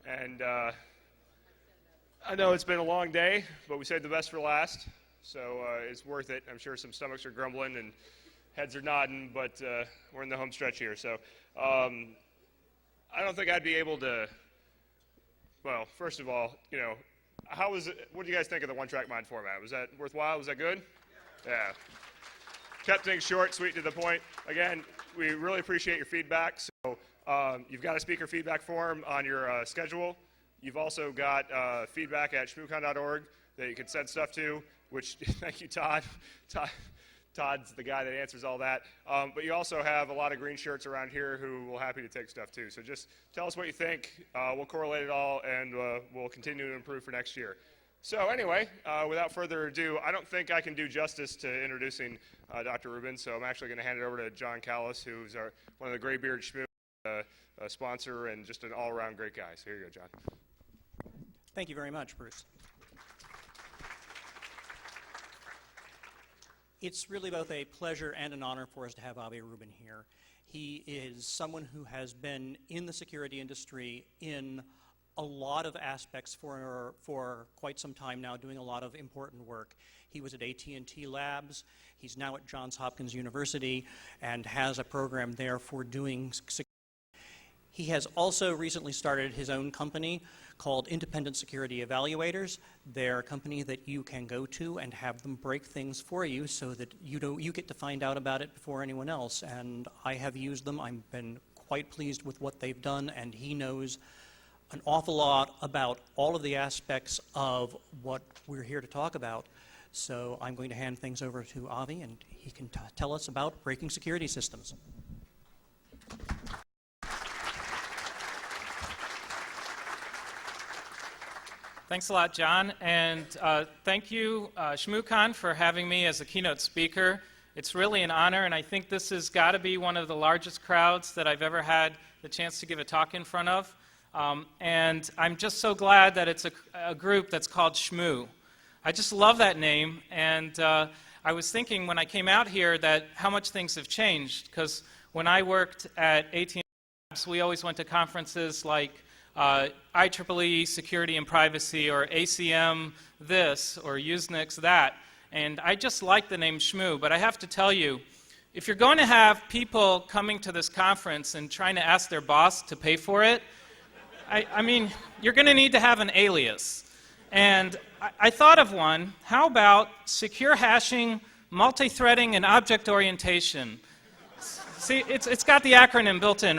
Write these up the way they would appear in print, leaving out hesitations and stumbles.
And I know it's been a long day, but we saved the best for last, so it's worth it. I'm sure some stomachs are grumbling and heads are nodding, but we're in the home stretch here. So I don't think I'd be able to, well, first of all, you know, how was it, what do you guys think of the one-track mind format? Was that worthwhile? Was that good? Yeah. Kept things short, sweet, to the point. Again, we really appreciate your feedback. So you've got a speaker feedback form on your schedule. You've also got feedback at shmoocon.org that you can send stuff to, which, thank you, Todd. Todd's the guy that answers all that. But you also have a lot of green shirts around here who will happy to take stuff too. So just tell us what you think. We'll correlate it all, and we'll continue to improve for next year. So anyway, without further ado, I don't think I can do justice to introducing Dr. Rubin, so I'm actually going to hand it over to John Callis, who's one of the Graybeard Shmoo sponsor and just an all-around great guy. So here you go, John. Thank you very much, Bruce. It's really both a pleasure and an honor for us to have Aviel Rubin here. He is someone who has been in the security industry in a lot of aspects for quite some time now, doing a lot of important work. He was at AT&T Labs. He's now at Johns Hopkins University and has a program there for doing security. He has also recently started his own company called Independent Security Evaluators. They're a company that you can go to and have them break things for you so that you get to find out about it before anyone else. And I have used them. I've been quite pleased with what they've done, and he knows an awful lot about all of the aspects of what we're here to talk about. So I'm going to hand things over to Avi, and he can tell us about breaking security systems. Thanks a lot, John, and thank you, Shmoocon, for having me as a keynote speaker. It's really an honor, and I think this has got to be one of the largest crowds that I've ever had the chance to give a talk in front of. And I'm just so glad that it's a group that's called Shmoo. I just love that name, and I was thinking when I came out here that how much things have changed, because when I worked at AT&T Labs, we always went to conferences like IEEE Security and Privacy, or ACM this, or Usenix that, and I just like the name Shmoo. But I have to tell you, if you're going to have people coming to this conference and trying to ask their boss to pay for it, I mean, you're going to need to have an alias. And I thought of one. How about secure hashing, multi-threading, and object orientation? See, it's got the acronym built in.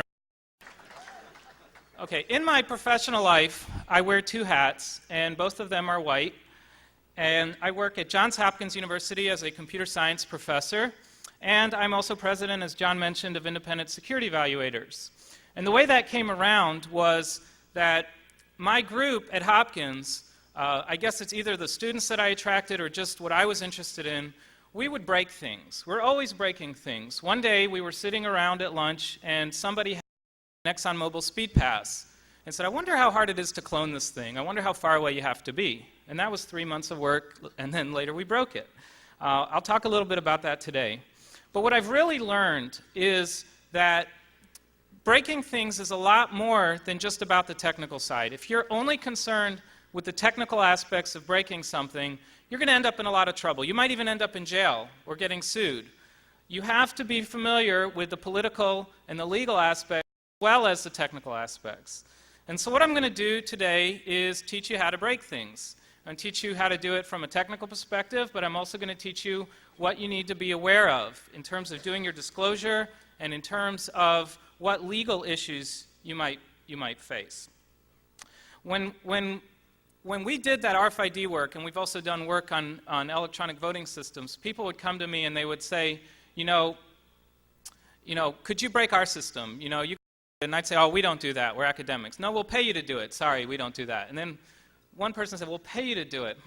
Okay, in my professional life, I wear two hats, and both of them are white. And I work at Johns Hopkins University as a computer science professor, and I'm also president, as John mentioned, of Independent Security Evaluators. And the way that came around was that my group at Hopkins, I guess it's either the students that I attracted or just what I was interested in, we would break things. We're always breaking things. One day we were sitting around at lunch and somebody had an ExxonMobil Speed Pass and said, I wonder how hard it is to clone this thing. I wonder how far away you have to be. And that was 3 months of work, and then later we broke it. I'll talk a little bit about that today. But what I've really learned is that breaking things is a lot more than just about the technical side. If you're only concerned with the technical aspects of breaking something, you're going to end up in a lot of trouble. You might even end up in jail or getting sued. You have to be familiar with the political and the legal aspects as well as the technical aspects. And so what I'm going to do today is teach you how to break things. I'm going to teach you how to do it from a technical perspective, but I'm also going to teach you what you need to be aware of in terms of doing your disclosure and in terms of what legal issues you might face. When we did that RFID work, and we've also done work on electronic voting systems, people would come to me and they would say, you know, could you break our system? And I'd say, oh, we don't do that. We're academics. No, we'll pay you to do it. Sorry, we don't do that. And then one person said, we'll pay you to do it.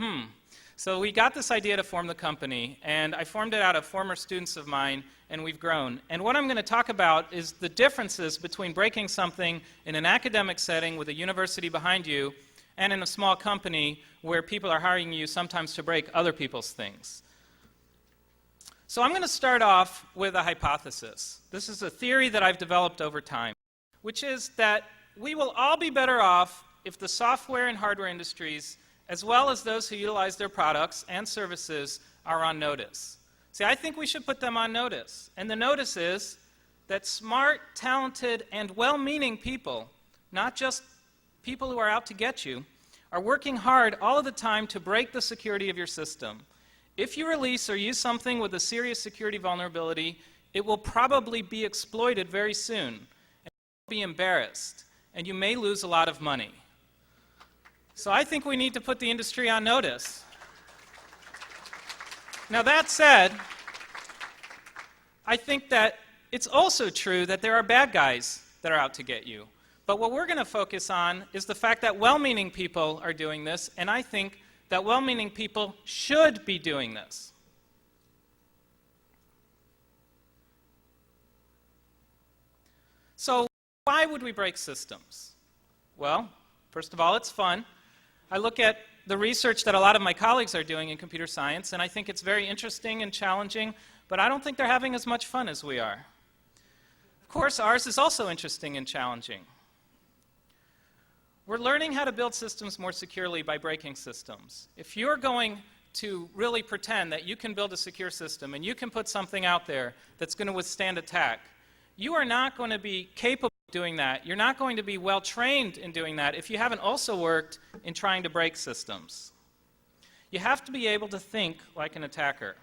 So we got this idea to form the company, and I formed it out of former students of mine, and we've grown. And what I'm going to talk about is the differences between breaking something in an academic setting with a university behind you and in a small company where people are hiring you sometimes to break other people's things. So I'm going to start off with a hypothesis. This is a theory that I've developed over time, which is that we will all be better off if the software and hardware industries, as well as those who utilize their products and services, are on notice. See, I think we should put them on notice. And the notice is that smart, talented, and well-meaning people, not just people who are out to get you, are working hard all of the time to break the security of your system. If you release or use something with a serious security vulnerability, it will probably be exploited very soon, and you'll be embarrassed, and you may lose a lot of money. So I think we need to put the industry on notice. Now that said, I think that it's also true that there are bad guys that are out to get you. But what we're going to focus on is the fact that well-meaning people are doing this, and I think that well-meaning people should be doing this. So why would we break systems? Well, first of all, it's fun. I look at the research that a lot of my colleagues are doing in computer science, and I think it's very interesting and challenging, but I don't think they're having as much fun as we are. Of course, ours is also interesting and challenging. We're learning how to build systems more securely by breaking systems. If you're going to really pretend that you can build a secure system and you can put something out there that's going to withstand attack, you are not going to be capable of doing that. You're not going to be well trained in doing that if you haven't also worked in trying to break systems. You have to be able to think like an attacker.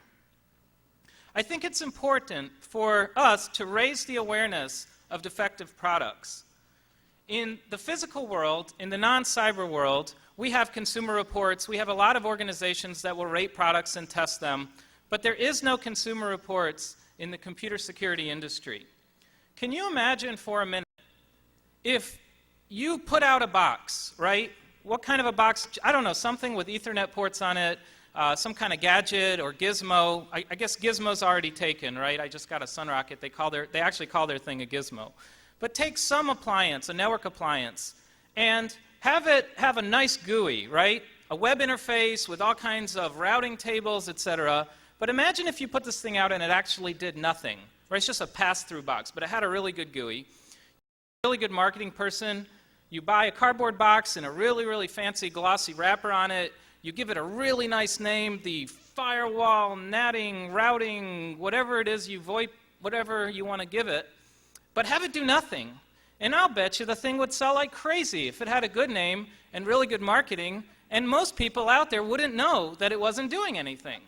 I think it's important for us to raise the awareness of defective products. In the physical world, in the non-cyber world, we have consumer reports. We have a lot of organizations that will rate products and test them, but there is no consumer reports in the computer security industry. Can you imagine for a minute if you put out a box, right? What kind of a box? I don't know, something with Ethernet ports on it, some kind of gadget or gizmo. I guess gizmo's already taken, right? I just got a Sunrocket. They actually call their thing a gizmo. But take some appliance, a network appliance, and have it have a nice GUI, right? A web interface with all kinds of routing tables, etc. But imagine if you put this thing out and it actually did nothing, right? It's just a pass-through box, but it had a really good GUI. A really good marketing person, you buy a cardboard box and a really, really fancy glossy wrapper on it. You give it a really nice name, the firewall, natting, routing, whatever it is whatever you want to give it. But have it do nothing. And I'll bet you the thing would sell like crazy if it had a good name and really good marketing, and most people out there wouldn't know that it wasn't doing anything.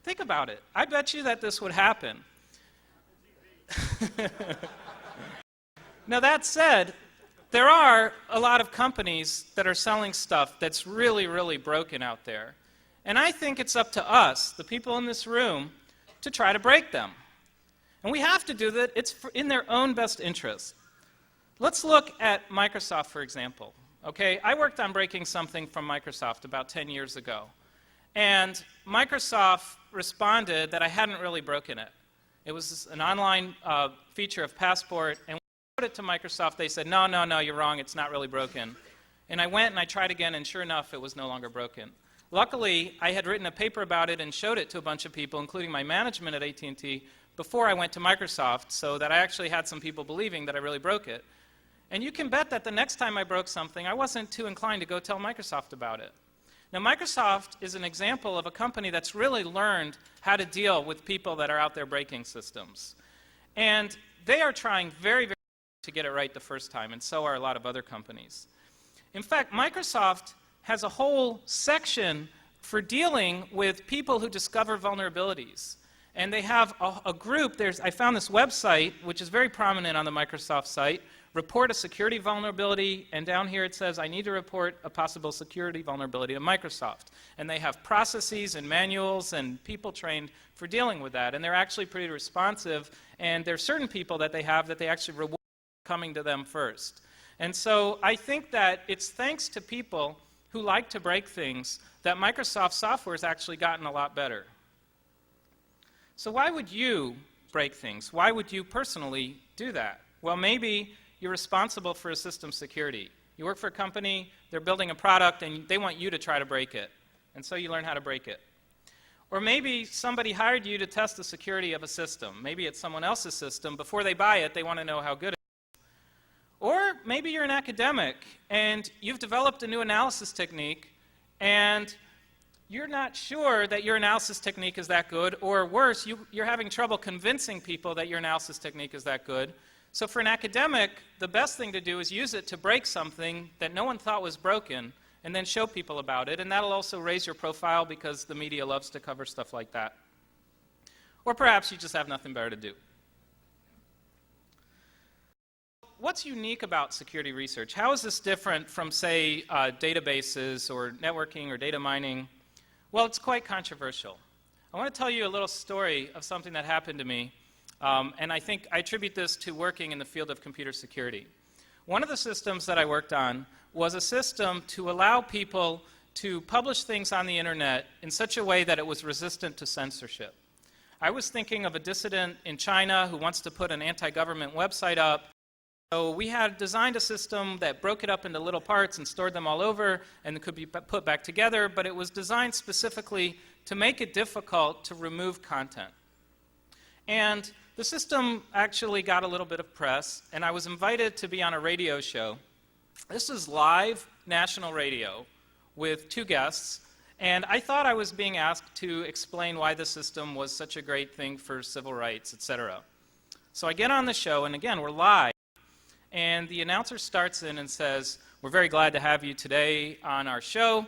Think about it. I bet you that this would happen. Now that said, there are a lot of companies that are selling stuff that's really, really broken out there. And I think it's up to us, the people in this room, to try to break them. And we have to do that. It's in their own best interest. Let's look at Microsoft, for example. Okay, I worked on breaking something from Microsoft about 10 years ago. And Microsoft responded that I hadn't really broken it. It was an online feature of Passport, and when I showed it to Microsoft, they said, no, you're wrong, it's not really broken. And I went and I tried again, and sure enough, it was no longer broken. Luckily, I had written a paper about it and showed it to a bunch of people, including my management at AT&T, before I went to Microsoft, so that I actually had some people believing that I really broke it. And you can bet that the next time I broke something, I wasn't too inclined to go tell Microsoft about it. Now, Microsoft is an example of a company that's really learned how to deal with people that are out there breaking systems. And they are trying very, very hard to get it right the first time, and so are a lot of other companies. In fact, Microsoft has a whole section for dealing with people who discover vulnerabilities. And they have a group. I found this website, which is very prominent on the Microsoft site, report a security vulnerability, and down here it says, I need to report a possible security vulnerability to Microsoft. And they have processes and manuals and people trained for dealing with that. And they're actually pretty responsive, and there are certain people that they have that they actually reward coming to them first. And so I think that it's thanks to people who like to break things that Microsoft software has actually gotten a lot better. So why would you break things? Why would you personally do that? Well, maybe you're responsible for a system security. You work for a company, they're building a product, and they want you to try to break it. And so you learn how to break it. Or maybe somebody hired you to test the security of a system. Maybe it's someone else's system. Before they buy it, they want to know how good it is. Or maybe you're an academic and you've developed a new analysis technique and you're not sure that your analysis technique is that good, or worse, you're having trouble convincing people that your analysis technique is that good. So for an academic, the best thing to do is use it to break something that no one thought was broken and then show people about it, and that'll also raise your profile because the media loves to cover stuff like that. Or perhaps you just have nothing better to do. What's unique about security research? How is this different from, say, databases or networking or data mining? Well, it's quite controversial. I want to tell you a little story of something that happened to me, and I think I attribute this to working in the field of computer security. One of the systems that I worked on was a system to allow people to publish things on the internet in such a way that it was resistant to censorship. I was thinking of a dissident in China who wants to put an anti-government website up. So we had designed a system that broke it up into little parts and stored them all over and could be put back together, but it was designed specifically to make it difficult to remove content. And the system actually got a little bit of press, and I was invited to be on a radio show. This is live national radio with 2 guests, and I thought I was being asked to explain why the system was such a great thing for civil rights, etc. So I get on the show, and again, we're live. And the announcer starts in and says, "We're very glad to have you today on our show.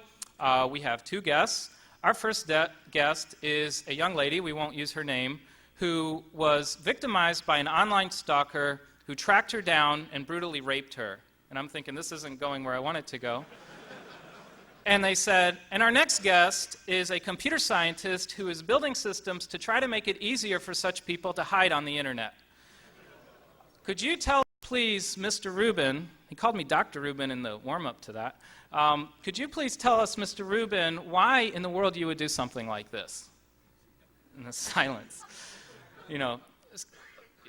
We have 2 guests. Our first guest is a young lady, we won't use her name, who was victimized by an online stalker who tracked her down and brutally raped her." And I'm thinking, this isn't going where I want it to go. And they said, "And our next guest is a computer scientist who is building systems to try to make it easier for such people to hide on the internet. Could you tell, please, Mr. Rubin," he called me Dr. Rubin in the warm-up to that, "could you please tell us, Mr. Rubin, why in the world you would do something like this?" And the silence. You know,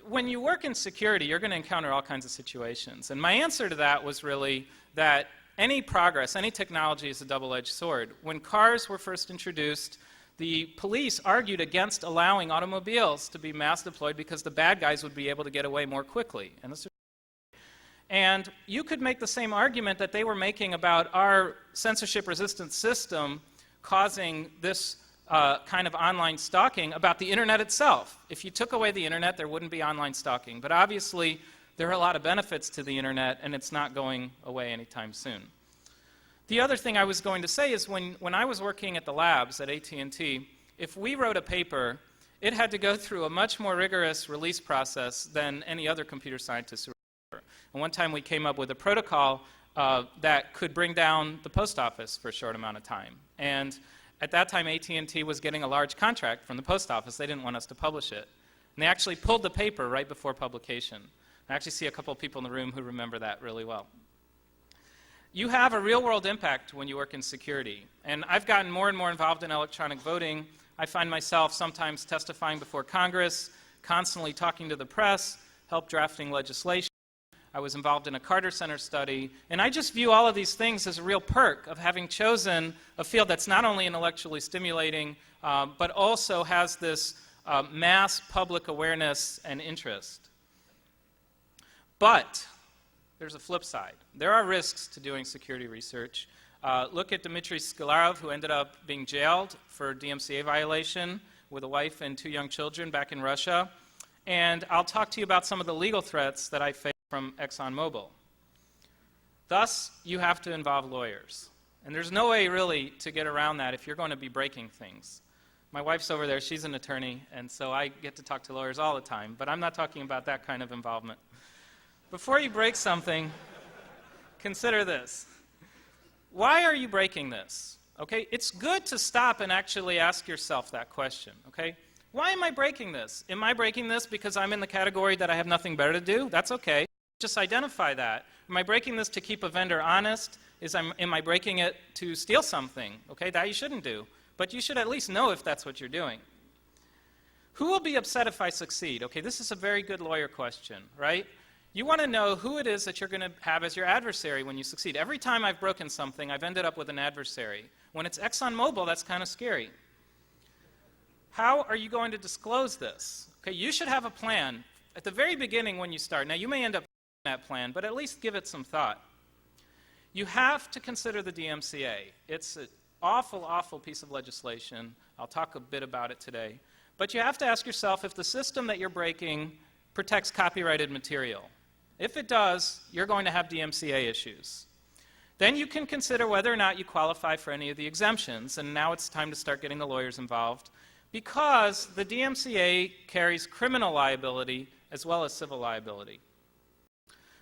when you work in security, you're going to encounter all kinds of situations. And my answer to that was really that any progress, any technology is a double-edged sword. When cars were first introduced, the police argued against allowing automobiles to be mass deployed because the bad guys would be able to get away more quickly. And you could make the same argument that they were making about our censorship-resistant system causing this kind of online stalking about the internet itself. If you took away the internet, there wouldn't be online stalking. But obviously, there are a lot of benefits to the internet, and it's not going away anytime soon. The other thing I was going to say is when I was working at the labs at AT&T, if we wrote a paper, it had to go through a much more rigorous release process than any other computer scientists who were. And one time we came up with a protocol that could bring down the post office for a short amount of time. And at that time, AT&T was getting a large contract from the post office. They didn't want us to publish it. And they actually pulled the paper right before publication. I actually see a couple of people in the room who remember that really well. You have a real-world impact when you work in security. And I've gotten more and more involved in electronic voting. I find myself sometimes testifying before Congress, constantly talking to the press, help drafting legislation. I was involved in a Carter Center study. And I just view all of these things as a real perk of having chosen a field that's not only intellectually stimulating, but also has this mass public awareness and interest. But there's a flip side. There are risks to doing security research. Look at Dmitry Skilarov, who ended up being jailed for DMCA violation with a wife and 2 young children back in Russia. And I'll talk to you about some of the legal threats that I faced from ExxonMobil. Thus, you have to involve lawyers. And there's no way really to get around that if you're going to be breaking things. My wife's over there, she's an attorney, and so I get to talk to lawyers all the time, but I'm not talking about that kind of involvement. Before you break something, consider this. Why are you breaking this? Okay, it's good to stop and actually ask yourself that question, okay? Why am I breaking this? Am I breaking this because I'm in the category that I have nothing better to do? That's okay. Just identify that. Am I breaking this to keep a vendor honest? Am I breaking it to steal something? Okay, that you shouldn't do. But you should at least know if that's what you're doing. Who will be upset if I succeed? Okay, this is a very good lawyer question, right? You want to know who it is that you're going to have as your adversary when you succeed. Every time I've broken something, I've ended up with an adversary. When it's ExxonMobil, that's kind of scary. How are you going to disclose this? Okay, you should have a plan at the very beginning when you start. Now, you may end up that plan, but at least give it some thought. You have to consider the DMCA. It's an awful, awful piece of legislation. I'll talk a bit about it today. But you have to ask yourself if the system that you're breaking protects copyrighted material. If it does, you're going to have DMCA issues. Then you can consider whether or not you qualify for any of the exemptions, and now it's time to start getting the lawyers involved, because the DMCA carries criminal liability as well as civil liability.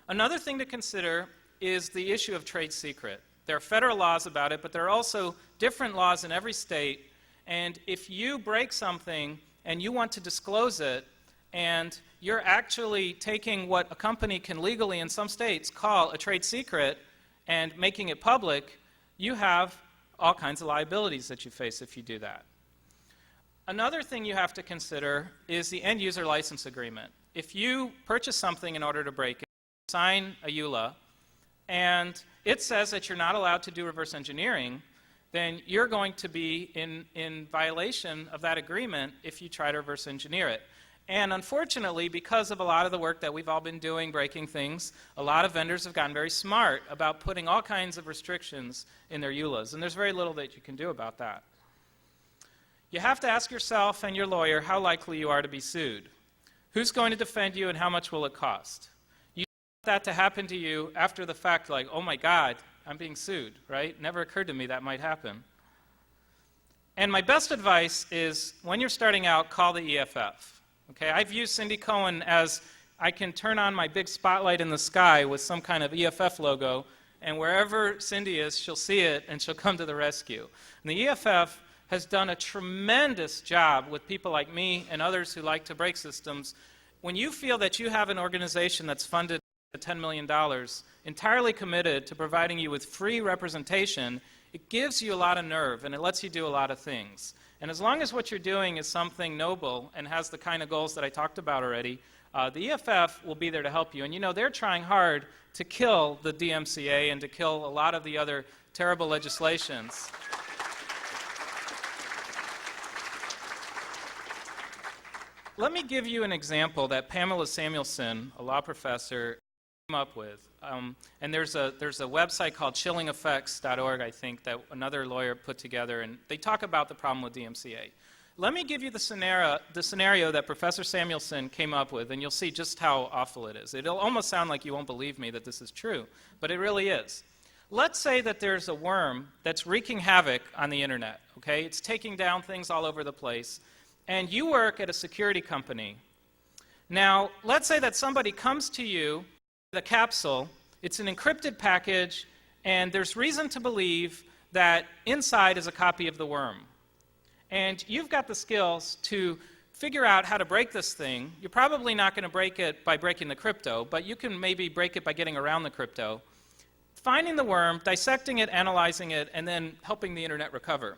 Another thing to consider is the issue of trade secret. There are federal laws about it, but there are also different laws in every state, and if you break something and you want to disclose it, and you're actually taking what a company can legally in some states call a trade secret and making it public, you have all kinds of liabilities that you face if you do that. Another thing you have to consider is the end user license agreement. If you purchase something in order to break it, sign a EULA, and it says that you're not allowed to do reverse engineering, then you're going to be in violation of that agreement if you try to reverse engineer it. And unfortunately, because of a lot of the work that we've all been doing breaking things, a lot of vendors have gotten very smart about putting all kinds of restrictions in their EULAs, and there's very little that you can do about that. You have to ask yourself and your lawyer how likely you are to be sued. Who's going to defend you and how much will it cost? You don't want that to happen to you after the fact, like, oh my God, I'm being sued, right? Never occurred to me that might happen. And my best advice is, when you're starting out, call the EFF. Okay, I've used Cindy Cohen as I can turn on my big spotlight in the sky with some kind of EFF logo, and wherever Cindy is, she'll see it and she'll come to the rescue. And the EFF has done a tremendous job with people like me and others who like to break systems. When you feel that you have an organization that's funded at $10 million, entirely committed to providing you with free representation, it gives you a lot of nerve and it lets you do a lot of things. And as long as what you're doing is something noble and has the kind of goals that I talked about already, the EFF will be there to help you. And you know, they're trying hard to kill the DMCA and to kill a lot of the other terrible legislations. Let me give you an example that Pamela Samuelson, a law professor, came up with. And there's a website called chillingeffects.org, I think, that another lawyer put together, and they talk about the problem with DMCA. Let me give you the scenario that Professor Samuelson came up with, and you'll see just how awful it is. It'll almost sound like you won't believe me that this is true, but it really is. Let's say that there's a worm that's wreaking havoc on the internet, okay? It's taking down things all over the place, and you work at a security company. Now, let's say that somebody comes to you with a capsule, it's an encrypted package, and there's reason to believe that inside is a copy of the worm. And you've got the skills to figure out how to break this thing. You're probably not going to break it by breaking the crypto, but you can maybe break it by getting around the crypto. Finding the worm, dissecting it, analyzing it, and then helping the internet recover.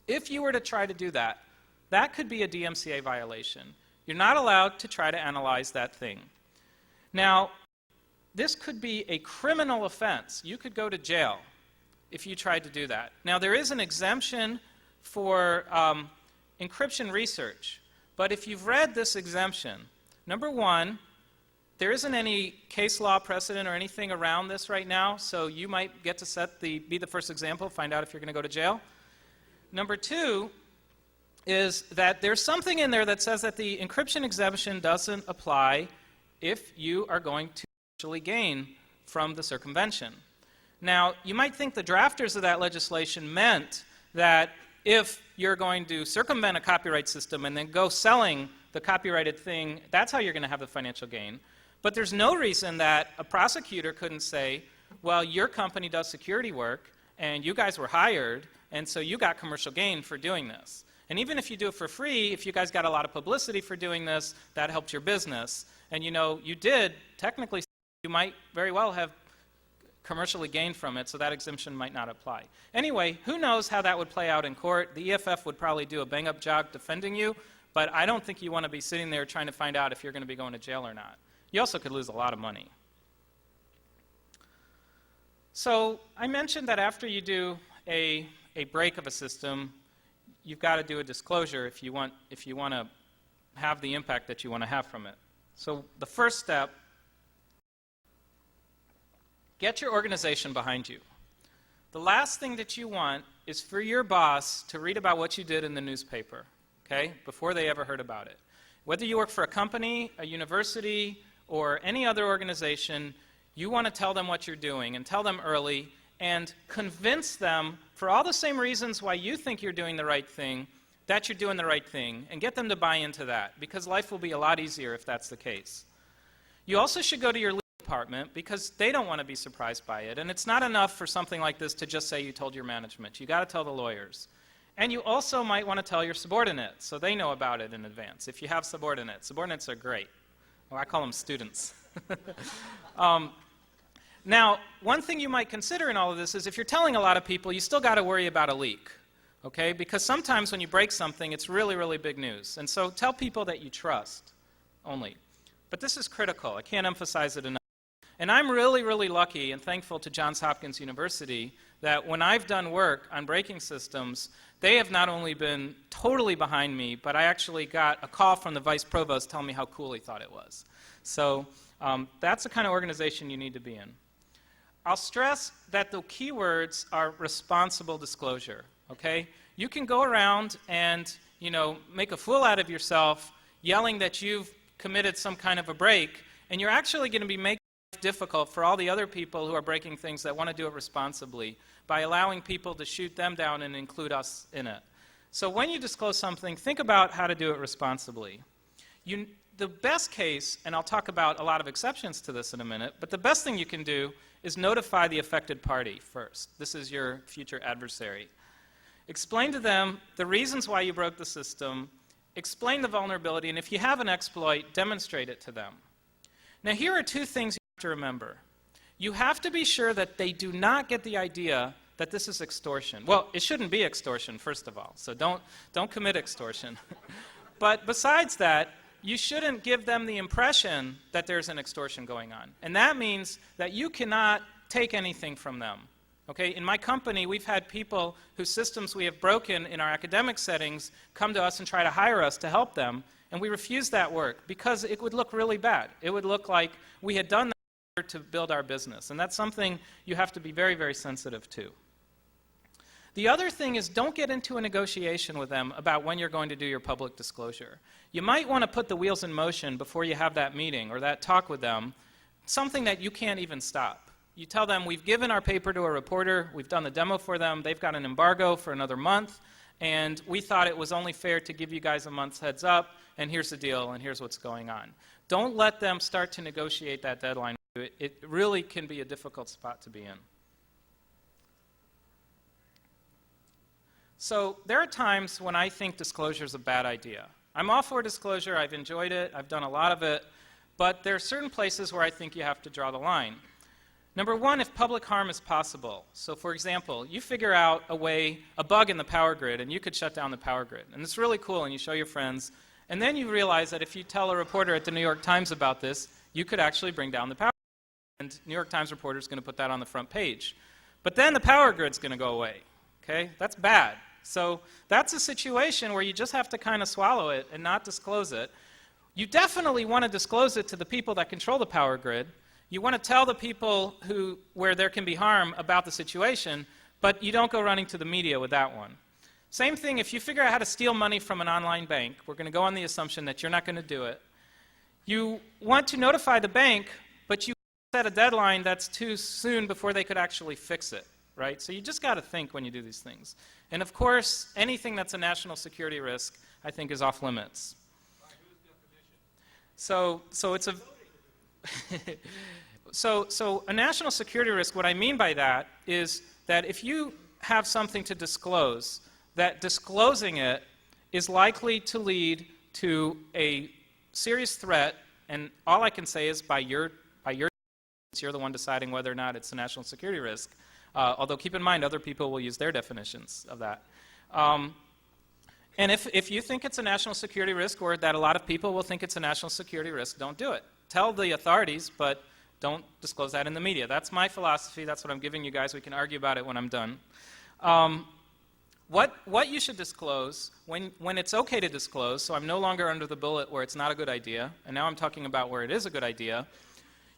If you were to try to do that, that could be a DMCA violation. You're not allowed to try to analyze that thing. Now, this could be a criminal offense. You could go to jail if you tried to do that. Now, there is an exemption for encryption research, but if you've read this exemption, number one, there isn't any case law precedent or anything around this right now, so you might get to be the first example, find out if you're going to go to jail. Number two is that there's something in there that says that the encryption exemption doesn't apply if you are going to actually gain from the circumvention. Now, you might think the drafters of that legislation meant that if you're going to circumvent a copyright system and then go selling the copyrighted thing, that's how you're going to have the financial gain. But there's no reason that a prosecutor couldn't say, well, your company does security work, and you guys were hired, and so you got commercial gain for doing this. And even if you do it for free, if you guys got a lot of publicity for doing this, that helped your business. And you know, you did, technically, you might very well have commercially gained from it, so that exemption might not apply. Anyway, who knows how that would play out in court? The EFF would probably do a bang-up job defending you, but I don't think you want to be sitting there trying to find out if you're going to be going to jail or not. You also could lose a lot of money. So I mentioned that after you do a break of a system, you've got to do a disclosure if you want to have the impact that you want to have from it. So the first step get your organization behind you. The last thing that you want is for your boss to read about what you did in the newspaper, okay, before they ever heard about it. Whether you work for a company, a university, or any other organization, you want to tell them what you're doing and tell them early and convince them, for all the same reasons why you think you're doing the right thing, that you're doing the right thing, and get them to buy into that, because life will be a lot easier if that's the case. You also should go to your legal department, because they don't want to be surprised by it, and it's not enough for something like this to just say you told your management. You got to tell the lawyers. And you also might want to tell your subordinates, so they know about it in advance, if you have subordinates. Subordinates are great. Well, I call them students. Now, one thing you might consider in all of this is if you're telling a lot of people, you still got to worry about a leak. Okay? Because sometimes when you break something, it's really, really big news. And so tell people that you trust only. But this is critical. I can't emphasize it enough. And I'm really, really lucky and thankful to Johns Hopkins University that when I've done work on braking systems, they have not only been totally behind me, but I actually got a call from the vice provost telling me how cool he thought it was. So that's the kind of organization you need to be in. I'll stress that the key words are responsible disclosure. Okay? You can go around and, make a fool out of yourself yelling that you've committed some kind of a break, and you're actually going to be making it difficult for all the other people who are breaking things that want to do it responsibly by allowing people to shoot them down and include us in it. So when you disclose something, think about how to do it responsibly. The best case, and I'll talk about a lot of exceptions to this in a minute, but the best thing you can do is notify the affected party first. This is your future adversary. Explain to them the reasons why you broke the system, explain the vulnerability, and if you have an exploit, demonstrate it to them. Now, here are two things you have to remember. You have to be sure that they do not get the idea that this is extortion. Well, it shouldn't be extortion, first of all, so don't commit extortion. But besides that, you shouldn't give them the impression that there's an extortion going on. And that means that you cannot take anything from them. Okay? In my company, we've had people whose systems we have broken in our academic settings come to us and try to hire us to help them, and we refuse that work because it would look really bad. It would look like we had done that to build our business, and that's something you have to be very, very sensitive to. The other thing is don't get into a negotiation with them about when you're going to do your public disclosure. You might want to put the wheels in motion before you have that meeting or that talk with them, something that you can't even stop. You tell them, we've given our paper to a reporter, we've done the demo for them, they've got an embargo for another month, and we thought it was only fair to give you guys a month's heads up, and here's the deal, and here's what's going on. Don't let them start to negotiate that deadline. It really can be a difficult spot to be in. So there are times when I think disclosure is a bad idea. I'm all for disclosure, I've enjoyed it, I've done a lot of it, but there are certain places where I think you have to draw the line. Number one, if public harm is possible. So for example, you figure out a bug in the power grid, and you could shut down the power grid. And it's really cool, and you show your friends, and then you realize that if you tell a reporter at the New York Times about this, you could actually bring down the power grid. And New York Times reporter is going to put that on the front page. But then the power grid's going to go away. Okay? That's bad. So that's a situation where you just have to kind of swallow it and not disclose it. You definitely want to disclose it to the people that control the power grid. You want to tell the people where there can be harm about the situation, but you don't go running to the media with that one. Same thing if you figure out how to steal money from an online bank. We're going to go on the assumption that you're not going to do it. You want to notify the bank, but you set a deadline that's too soon before they could actually fix it. Right? So you just got to think when you do these things. And of course, anything that's a national security risk, I think, is off limits. By whose definition? So it's a so a national security risk. What I mean by that is that if you have something to disclose, that disclosing it is likely to lead to a serious threat. And all I can say is by your you're the one deciding whether or not it's a national security risk. Although keep in mind, other people will use their definitions of that. And if you think it's a national security risk, or that a lot of people will think it's a national security risk, don't do it. Tell the authorities, but don't disclose that in the media. That's my philosophy. That's what I'm giving you guys. We can argue about it when I'm done. What you should disclose, when it's okay to disclose, so I'm no longer under the bullet where it's not a good idea, and now I'm talking about where it is a good idea,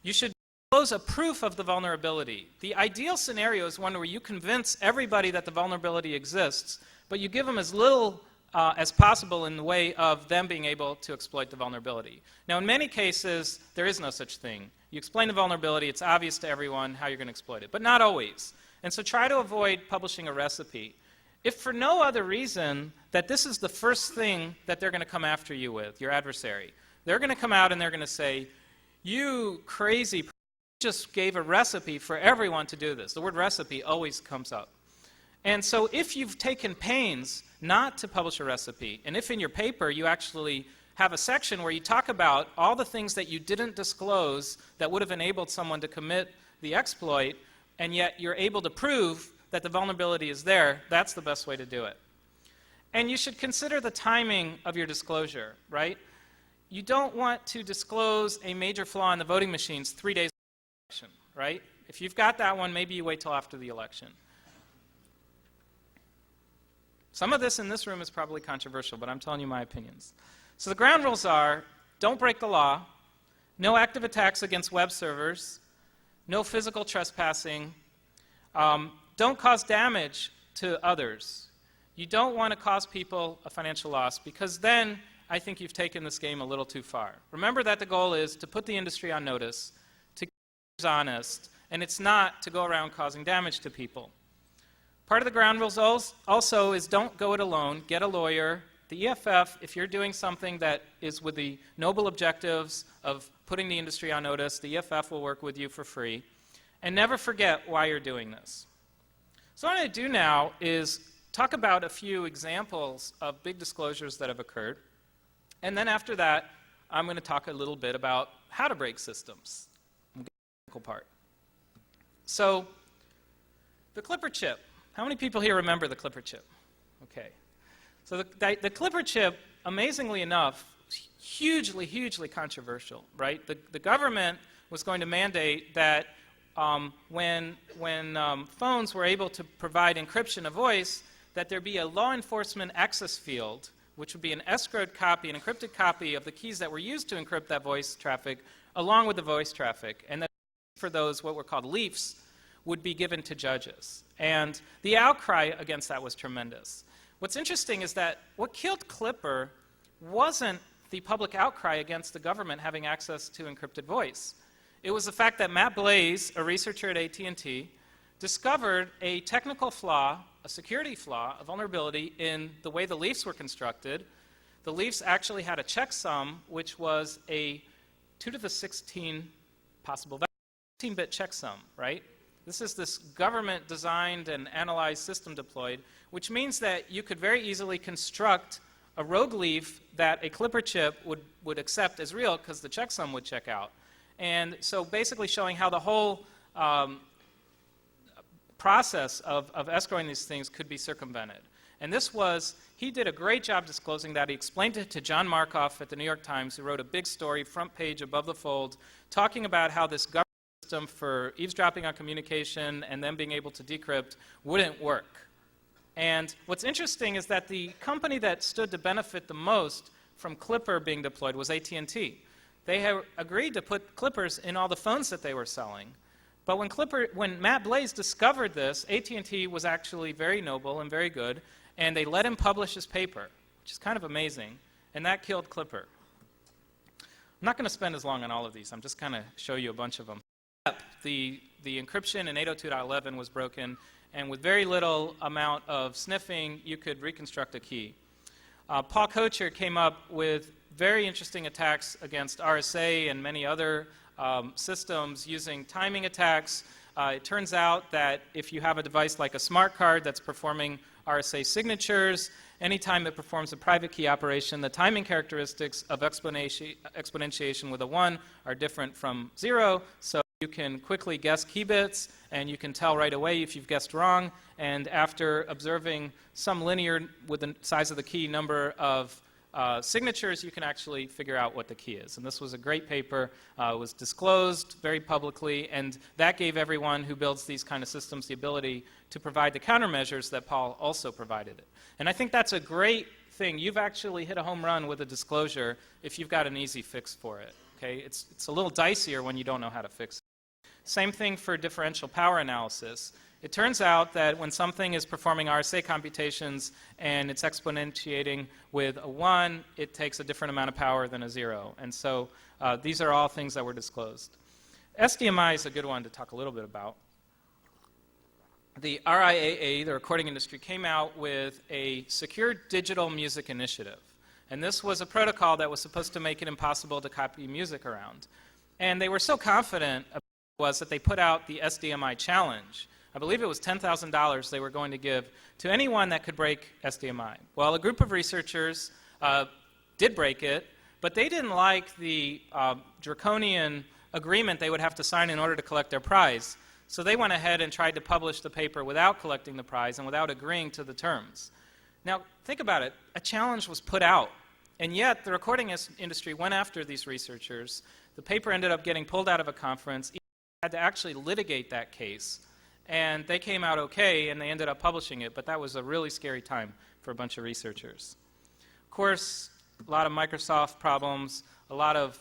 you should disclose disclose a proof of the vulnerability. The ideal scenario is one where you convince everybody that the vulnerability exists, but you give them as little as possible in the way of them being able to exploit the vulnerability. Now, in many cases, there is no such thing. You explain the vulnerability, it's obvious to everyone how you're going to exploit it, but not always. And so try to avoid publishing a recipe. If for no other reason that this is the first thing that they're going to come after you with, your adversary, they're going to come out and they're going to say, you crazy person just gave a recipe for everyone to do this. The word recipe always comes up. And so if you've taken pains not to publish a recipe, and if in your paper you actually have a section where you talk about all the things that you didn't disclose that would have enabled someone to commit the exploit, and yet you're able to prove that the vulnerability is there, that's the best way to do it. And you should consider the timing of your disclosure, right? You don't want to disclose a major flaw in the voting machines 3 days after the election, right? If you've got that one, maybe you wait till after the election. Some of this in this room is probably controversial, but I'm telling you my opinions. So the ground rules are, don't break the law, no active attacks against web servers, no physical trespassing, don't cause damage to others. You don't want to cause people a financial loss, because then I think you've taken this game a little too far. Remember that the goal is to put the industry on notice, to keep users honest, and it's not to go around causing damage to people. Part of the ground rules also is don't go it alone, get a lawyer. The EFF, if you're doing something that is with the noble objectives of putting the industry on notice, the EFF will work with you for free. And never forget why you're doing this. So what I'm going to do now is talk about a few examples of big disclosures that have occurred. And then after that, I'm going to talk a little bit about how to break systems. We'll get to the technical part. So the Clipper chip. How many people here remember the Clipper chip? Okay. So the Clipper chip, amazingly enough, hugely, hugely controversial, right? The government was going to mandate that when phones were able to provide encryption of voice, that there be a law enforcement access field, which would be an escrowed copy, an encrypted copy of the keys that were used to encrypt that voice traffic, along with the voice traffic, and that for those what were called leafs would be given to judges. And the outcry against that was tremendous. What's interesting is that what killed Clipper wasn't the public outcry against the government having access to encrypted voice. It was the fact that Matt Blaze, a researcher at AT&T, discovered a technical flaw, a security flaw, a vulnerability in the way the leafs were constructed. The leafs actually had a checksum, which was a 2 to the 16 possible 16-bit checksum, right? This is this government-designed and analyzed system deployed, which means that you could very easily construct a rogue leaf that a Clipper chip would accept as real because the checksum would check out. And so basically showing how the whole process of escrowing these things could be circumvented. And this was, he did a great job disclosing that. He explained it to John Markoff at the New York Times, who wrote a big story, front page above the fold, talking about how this government system for eavesdropping on communication and then being able to decrypt wouldn't work. And what's interesting is that the company that stood to benefit the most from Clipper being deployed was AT&T. They had agreed to put Clippers in all the phones that they were selling. But when Matt Blaze discovered this, AT&T was actually very noble and very good, and they let him publish his paper, which is kind of amazing, and that killed Clipper. I'm not going to spend as long on all of these. I'm just going to show you a bunch of them. The encryption in 802.11 was broken, and with very little amount of sniffing, you could reconstruct a key. Paul Kocher came up with very interesting attacks against RSA and many other systems using timing attacks. It turns out that if you have a device like a smart card that's performing RSA signatures, anytime it performs a private key operation, the timing characteristics of exponentiation with a 1 are different from 0, so you can quickly guess key bits, and you can tell right away if you've guessed wrong, and after observing some linear with the size of the key number of signatures, you can actually figure out what the key is. And this was a great paper. It was disclosed very publicly, and that gave everyone who builds these kind of systems the ability to provide the countermeasures that Paul also provided it. And I think that's a great thing. You've actually hit a home run with a disclosure if you've got an easy fix for it. Okay? It's a little dicier when you don't know how to fix it. Same thing for differential power analysis. It turns out that when something is performing RSA computations and it's exponentiating with a 1, it takes a different amount of power than a 0. And so these are all things that were disclosed. SDMI is a good one to talk a little bit about. The RIAA, the recording industry, came out with a secure digital music initiative. And this was a protocol that was supposed to make it impossible to copy music around. And they were so confident about it was that they put out the SDMI challenge. I believe it was $10,000 they were going to give to anyone that could break SDMI. Well, a group of researchers did break it, but they didn't like the draconian agreement they would have to sign in order to collect their prize. So they went ahead and tried to publish the paper without collecting the prize and without agreeing to the terms. Now, think about it. A challenge was put out, and yet the recording industry went after these researchers. The paper ended up getting pulled out of a conference. They had to actually litigate that case, and they came out okay, and they ended up publishing it, but that was a really scary time for a bunch of researchers. Of course, a lot of Microsoft problems, a lot of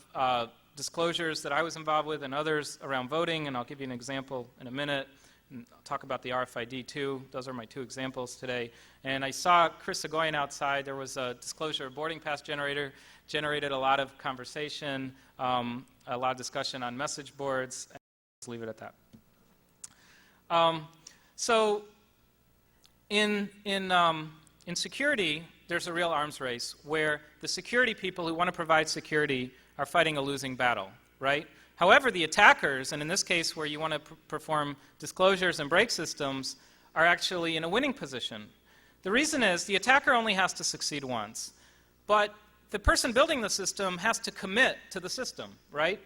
disclosures that I was involved with and others around voting, and I'll give you an example in a minute. And I'll talk about the RFID too. Those are my 2 examples today. And I saw Chris Sagoyan outside. There was a disclosure of boarding pass generator, generated a lot of conversation, a lot of discussion on message boards. Let's leave it at that. So in security, there's a real arms race where the security people who want to provide security are fighting a losing battle, right? However, the attackers, and in this case where you want to perform disclosures and break systems, are actually in a winning position. The reason is the attacker only has to succeed once, but the person building the system has to commit to the system, right?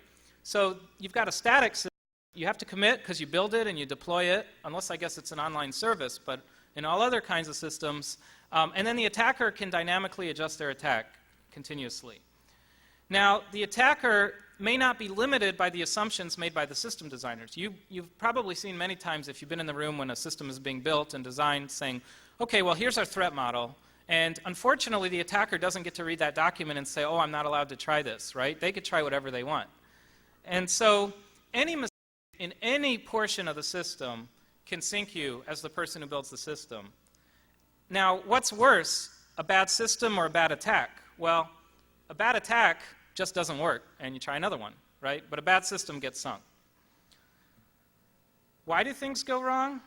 So you've got a static system. You have to commit because you build it and you deploy it, unless I guess it's an online service, but in all other kinds of systems. And then the attacker can dynamically adjust their attack continuously. Now, the attacker may not be limited by the assumptions made by the system designers. You've probably seen many times if you've been in the room when a system is being built and designed saying, okay, well, here's our threat model. And unfortunately, the attacker doesn't get to read that document and say, oh, I'm not allowed to try this, right? They could try whatever they want. And so any mistake in any portion of the system can sink you as the person who builds the system. Now, what's worse, a bad system or a bad attack? Well, a bad attack just doesn't work, and you try another one, right? But a bad system gets sunk. Why do things go wrong?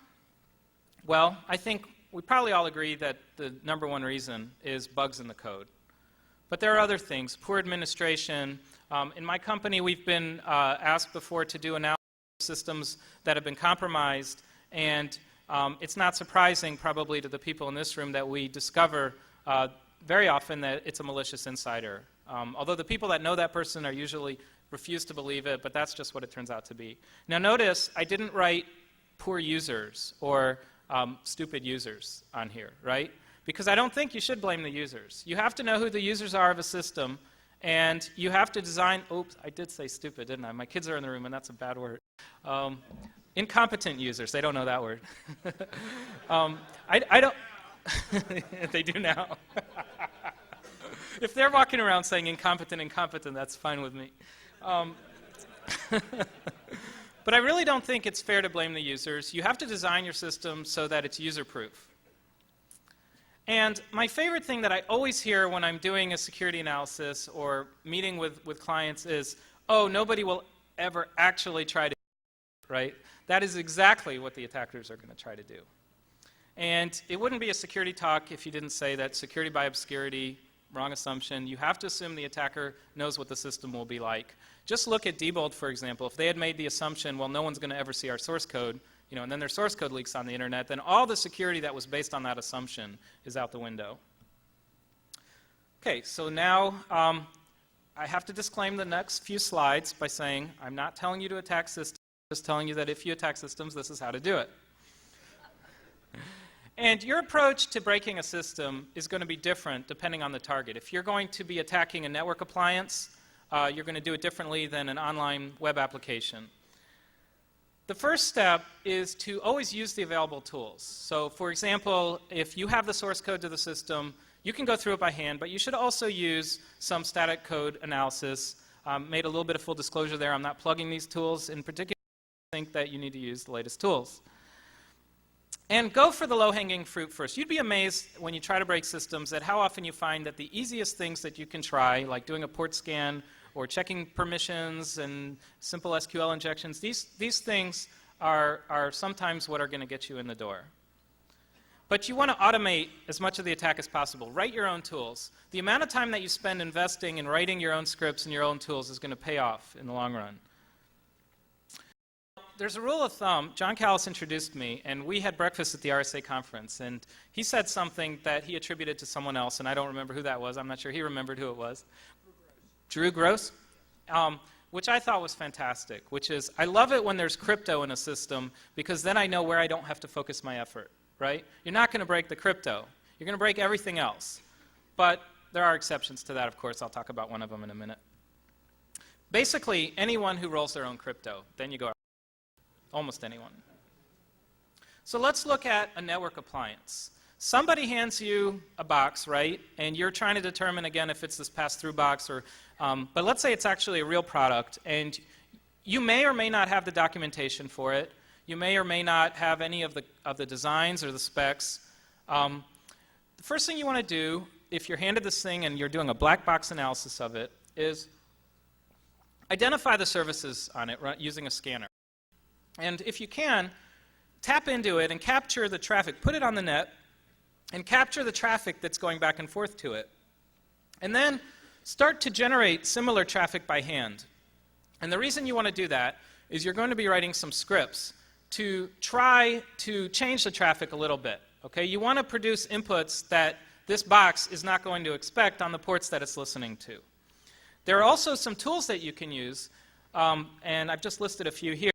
Well, I think we probably all agree that the #1 reason is bugs in the code. But there are other things, poor administration. In my company, we've been asked before to do analysis of systems that have been compromised, and it's not surprising probably to the people in this room that we discover very often that it's a malicious insider. Although the people that know that person are usually refuse to believe it, but that's just what it turns out to be. Now notice, I didn't write poor users or stupid users on here, right? Because I don't think you should blame the users. You have to know who the users are of a system, and you have to design, oops, I did say stupid, didn't I? My kids are in the room, and that's a bad word. Incompetent users, they don't know that word. I don't, they do now. If they're walking around saying incompetent, that's fine with me. But I really don't think it's fair to blame the users. You have to design your system so that it's user-proof. And my favorite thing that I always hear when I'm doing a security analysis or meeting with clients is, oh, nobody will ever actually try to do it, right? That is exactly what the attackers are going to try to do. And it wouldn't be a security talk if you didn't say that security by obscurity, wrong assumption. You have to assume the attacker knows what the system will be like. Just look at Diebold, for example. If they had made the assumption, well, no one's going to ever see our source code, and then their source code leaks on the internet, then all the security that was based on that assumption is out the window. Okay, so now I have to disclaim the next few slides by saying I'm not telling you to attack systems, I'm just telling you that if you attack systems, this is how to do it. And your approach to breaking a system is going to be different depending on the target. If you're going to be attacking a network appliance, you're going to do it differently than an online web application. The first step is to always use the available tools. So for example, if you have the source code to the system, you can go through it by hand, but you should also use some static code analysis. Made a little bit of full disclosure there. I'm not plugging these tools in particular. think that you need to use the latest tools. And go for the low-hanging fruit first. You'd be amazed when you try to break systems at how often you find that the easiest things that you can try, like doing a port scan or checking permissions and simple SQL injections, these things are sometimes what are going to get you in the door. But you want to automate as much of the attack as possible. Write your own tools. The amount of time that you spend investing in writing your own scripts and your own tools is going to pay off in the long run. There's a rule of thumb. John Callis introduced me, and we had breakfast at the RSA conference, and he said something that he attributed to someone else, and I don't remember who that was. I'm not sure he remembered who it was. Drew Gross? Which I thought was fantastic, which is, I love it when there's crypto in a system, because then I know where I don't have to focus my effort, right? You're not going to break the crypto. You're going to break everything else. But there are exceptions to that, of course. I'll talk about one of them in a minute. Basically, anyone who rolls their own crypto, then you go almost anyone. So let's look at a network appliance. Somebody hands you a box, right? And you're trying to determine, again, if it's this pass-through box or, but let's say it's actually a real product, and you may or may not have the documentation for it. You may or may not have any of the designs or the specs. The first thing you want to do, if you're handed this thing and you're doing a black box analysis of it, is identify the services on it using a scanner. And if you can, tap into it and capture the traffic. Put it on the net and capture the traffic that's going back and forth to it. And then start to generate similar traffic by hand. And the reason you want to do that is you're going to be writing some scripts to try to change the traffic a little bit. Okay? You want to produce inputs that this box is not going to expect on the ports that it's listening to. There are also some tools that you can use, and I've just listed a few here.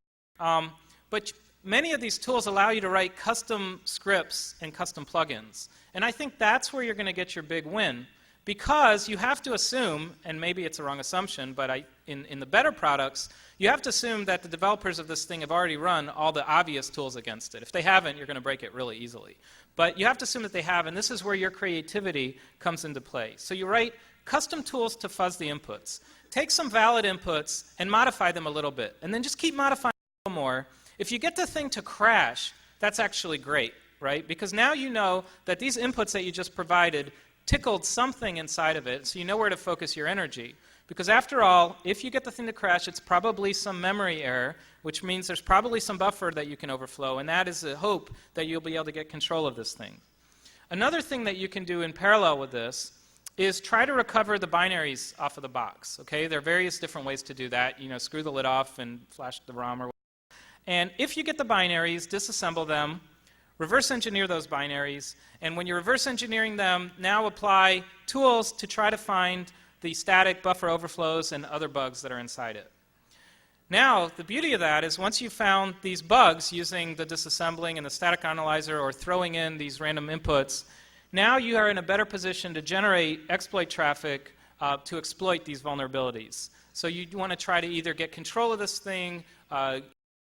But many of these tools allow you to write custom scripts and custom plugins. And I think that's where you're going to get your big win, because you have to assume, and maybe it's a wrong assumption, but in the better products, you have to assume that the developers of this thing have already run all the obvious tools against it. If they haven't, you're going to break it really easily. But you have to assume that they have, and this is where your creativity comes into play. So you write custom tools to fuzz the inputs. Take some valid inputs and modify them a little bit, and then just keep modifying more. If you get the thing to crash, that's actually great, right? Because now you know that these inputs that you just provided tickled something inside of it, so you know where to focus your energy. Because after all, if you get the thing to crash, it's probably some memory error, which means there's probably some buffer that you can overflow, and that is a hope that you'll be able to get control of this thing. Another thing that you can do in parallel with this is try to recover the binaries off of the box. Okay? There are various different ways to do that. You know, screw the lid off and flash the ROM or whatever. And if you get the binaries, disassemble them, reverse engineer those binaries, and when you're reverse engineering them, now apply tools to try to find the static buffer overflows and other bugs that are inside it. Now, the beauty of that is once you've found these bugs using the disassembling and the static analyzer or throwing in these random inputs, now you are in a better position to generate exploit traffic to exploit these vulnerabilities. So you want to try to either get control of this thing,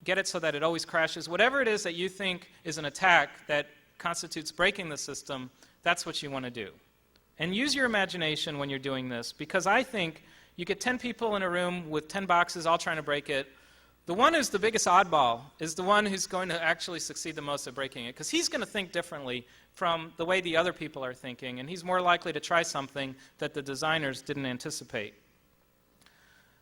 get it so that it always crashes. Whatever it is that you think is an attack that constitutes breaking the system, that's what you want to do. And use your imagination when you're doing this, because I think you get 10 people in a room with 10 boxes all trying to break it. The one who's the biggest oddball is the one who's going to actually succeed the most at breaking it, because he's going to think differently from the way the other people are thinking, and he's more likely to try something that the designers didn't anticipate.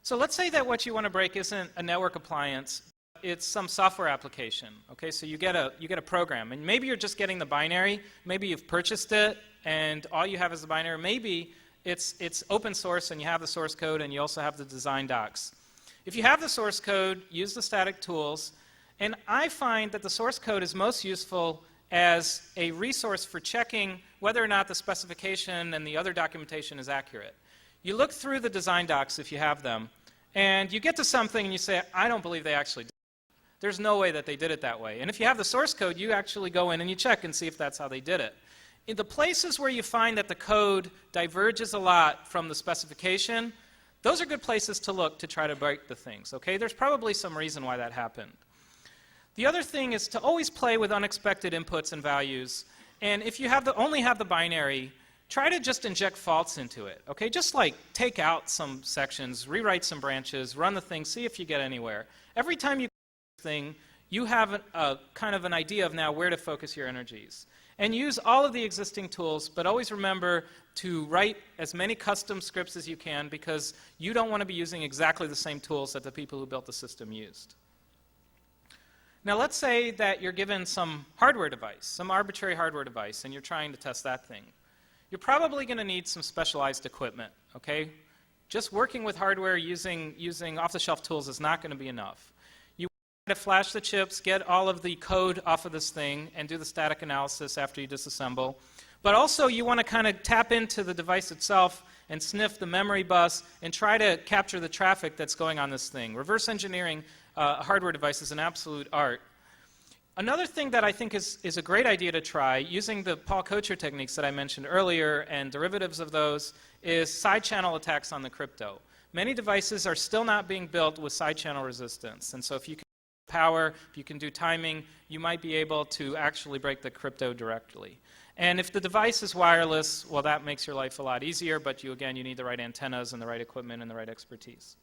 So let's say that what you want to break isn't a network appliance, it's some software application. Okay, so you get a program, and maybe you're just getting the binary, maybe you've purchased it, and all you have is the binary. Maybe it's open source and you have the source code and you also have the design docs. If you have the source code, use the static tools, and I find that the source code is most useful as a resource for checking whether or not the specification and the other documentation is accurate. You look through the design docs if you have them, and you get to something and you say, I don't believe they actually did it. There's no way that they did it that way. And if you have the source code, you actually go in and you check and see if that's how they did it. In the places where you find that the code diverges a lot from the specification, those are good places to look to try to break the things. Okay? There's probably some reason why that happened. The other thing is to always play with unexpected inputs and values. And if you only have the binary, try to just inject faults into it. Okay? Just like take out some sections, rewrite some branches, run the thing, see if you get anywhere. Every time you thing, you have a kind of an idea of now where to focus your energies. And use all of the existing tools, but always remember to write as many custom scripts as you can, because you don't want to be using exactly the same tools that the people who built the system used. Now let's say that you're given some hardware device, some arbitrary hardware device, and you're trying to test that thing. You're probably going to need some specialized equipment, okay? Just working with hardware using off-the-shelf tools is not going to be enough. You want to flash the chips, get all of the code off of this thing, and do the static analysis after you disassemble. But also you want to kind of tap into the device itself and sniff the memory bus and try to capture the traffic that's going on this thing. Reverse engineering a hardware device is an absolute art. Another thing that I think is a great idea to try, using the Paul Kocher techniques that I mentioned earlier and derivatives of those, is side channel attacks on the crypto. Many devices are still not being built with side channel resistance, and so if you can do power, if you can do timing, you might be able to actually break the crypto directly. And if the device is wireless, well, that makes your life a lot easier, but you need the right antennas and the right equipment and the right expertise.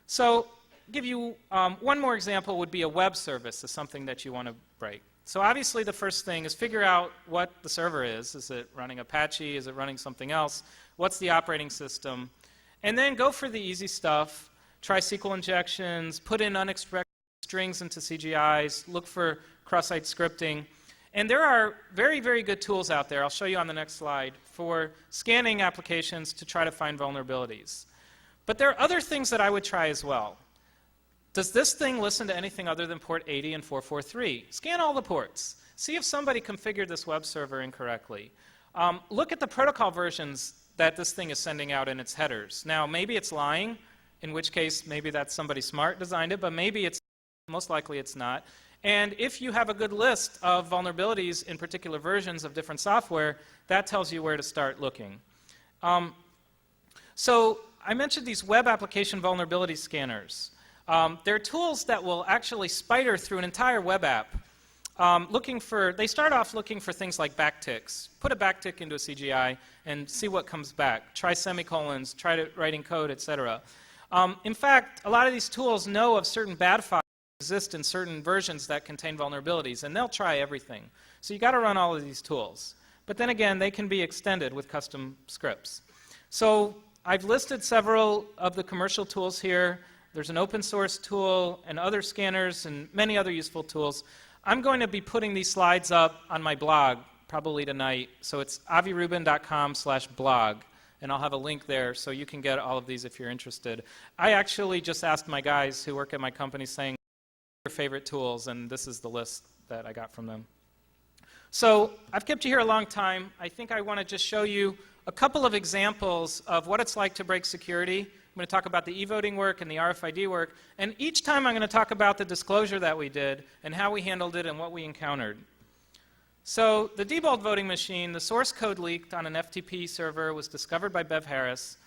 So, give you one more example would be a web service is something that you want to break. So obviously the first thing is figure out what the server is. Is it running Apache? Is it running something else? What's the operating system? And then go for the easy stuff. Try SQL injections, put in unexpected strings into CGIs, look for cross-site scripting. And there are very, very good tools out there, I'll show you on the next slide, for scanning applications to try to find vulnerabilities. But there are other things that I would try as well. Does this thing listen to anything other than port 80 and 443? Scan all the ports. See if somebody configured this web server incorrectly. Look at the protocol versions that this thing is sending out in its headers. Now, maybe it's lying, in which case maybe that's somebody smart designed it, but maybe it's most likely it's not. And if you have a good list of vulnerabilities in particular versions of different software, that tells you where to start looking. So I mentioned these web application vulnerability scanners. They're tools that will actually spider through an entire web app. They start off looking for things like backticks. Put a backtick into a CGI and see what comes back. Try semicolons, try writing code, etc. In fact, a lot of these tools know of certain bad files that exist in certain versions that contain vulnerabilities, and they'll try everything. So you've got to run all of these tools. But then again, they can be extended with custom scripts. So I've listed several of the commercial tools here. There's an open source tool and other scanners and many other useful tools. I'm going to be putting these slides up on my blog probably tonight. So it's avirubin.com/blog, and I'll have a link there so you can get all of these if you're interested. I actually just asked my guys who work at my company saying, what are your favorite tools? And this is the list that I got from them. So I've kept you here a long time. I think I want to just show you a couple of examples of what it's like to break security. I'm going to talk about the e-voting work and the RFID work, and each time I'm going to talk about the disclosure that we did and how we handled it and what we encountered. So the Diebold voting machine, the source code leaked on an FTP server, was discovered by Bev Harris.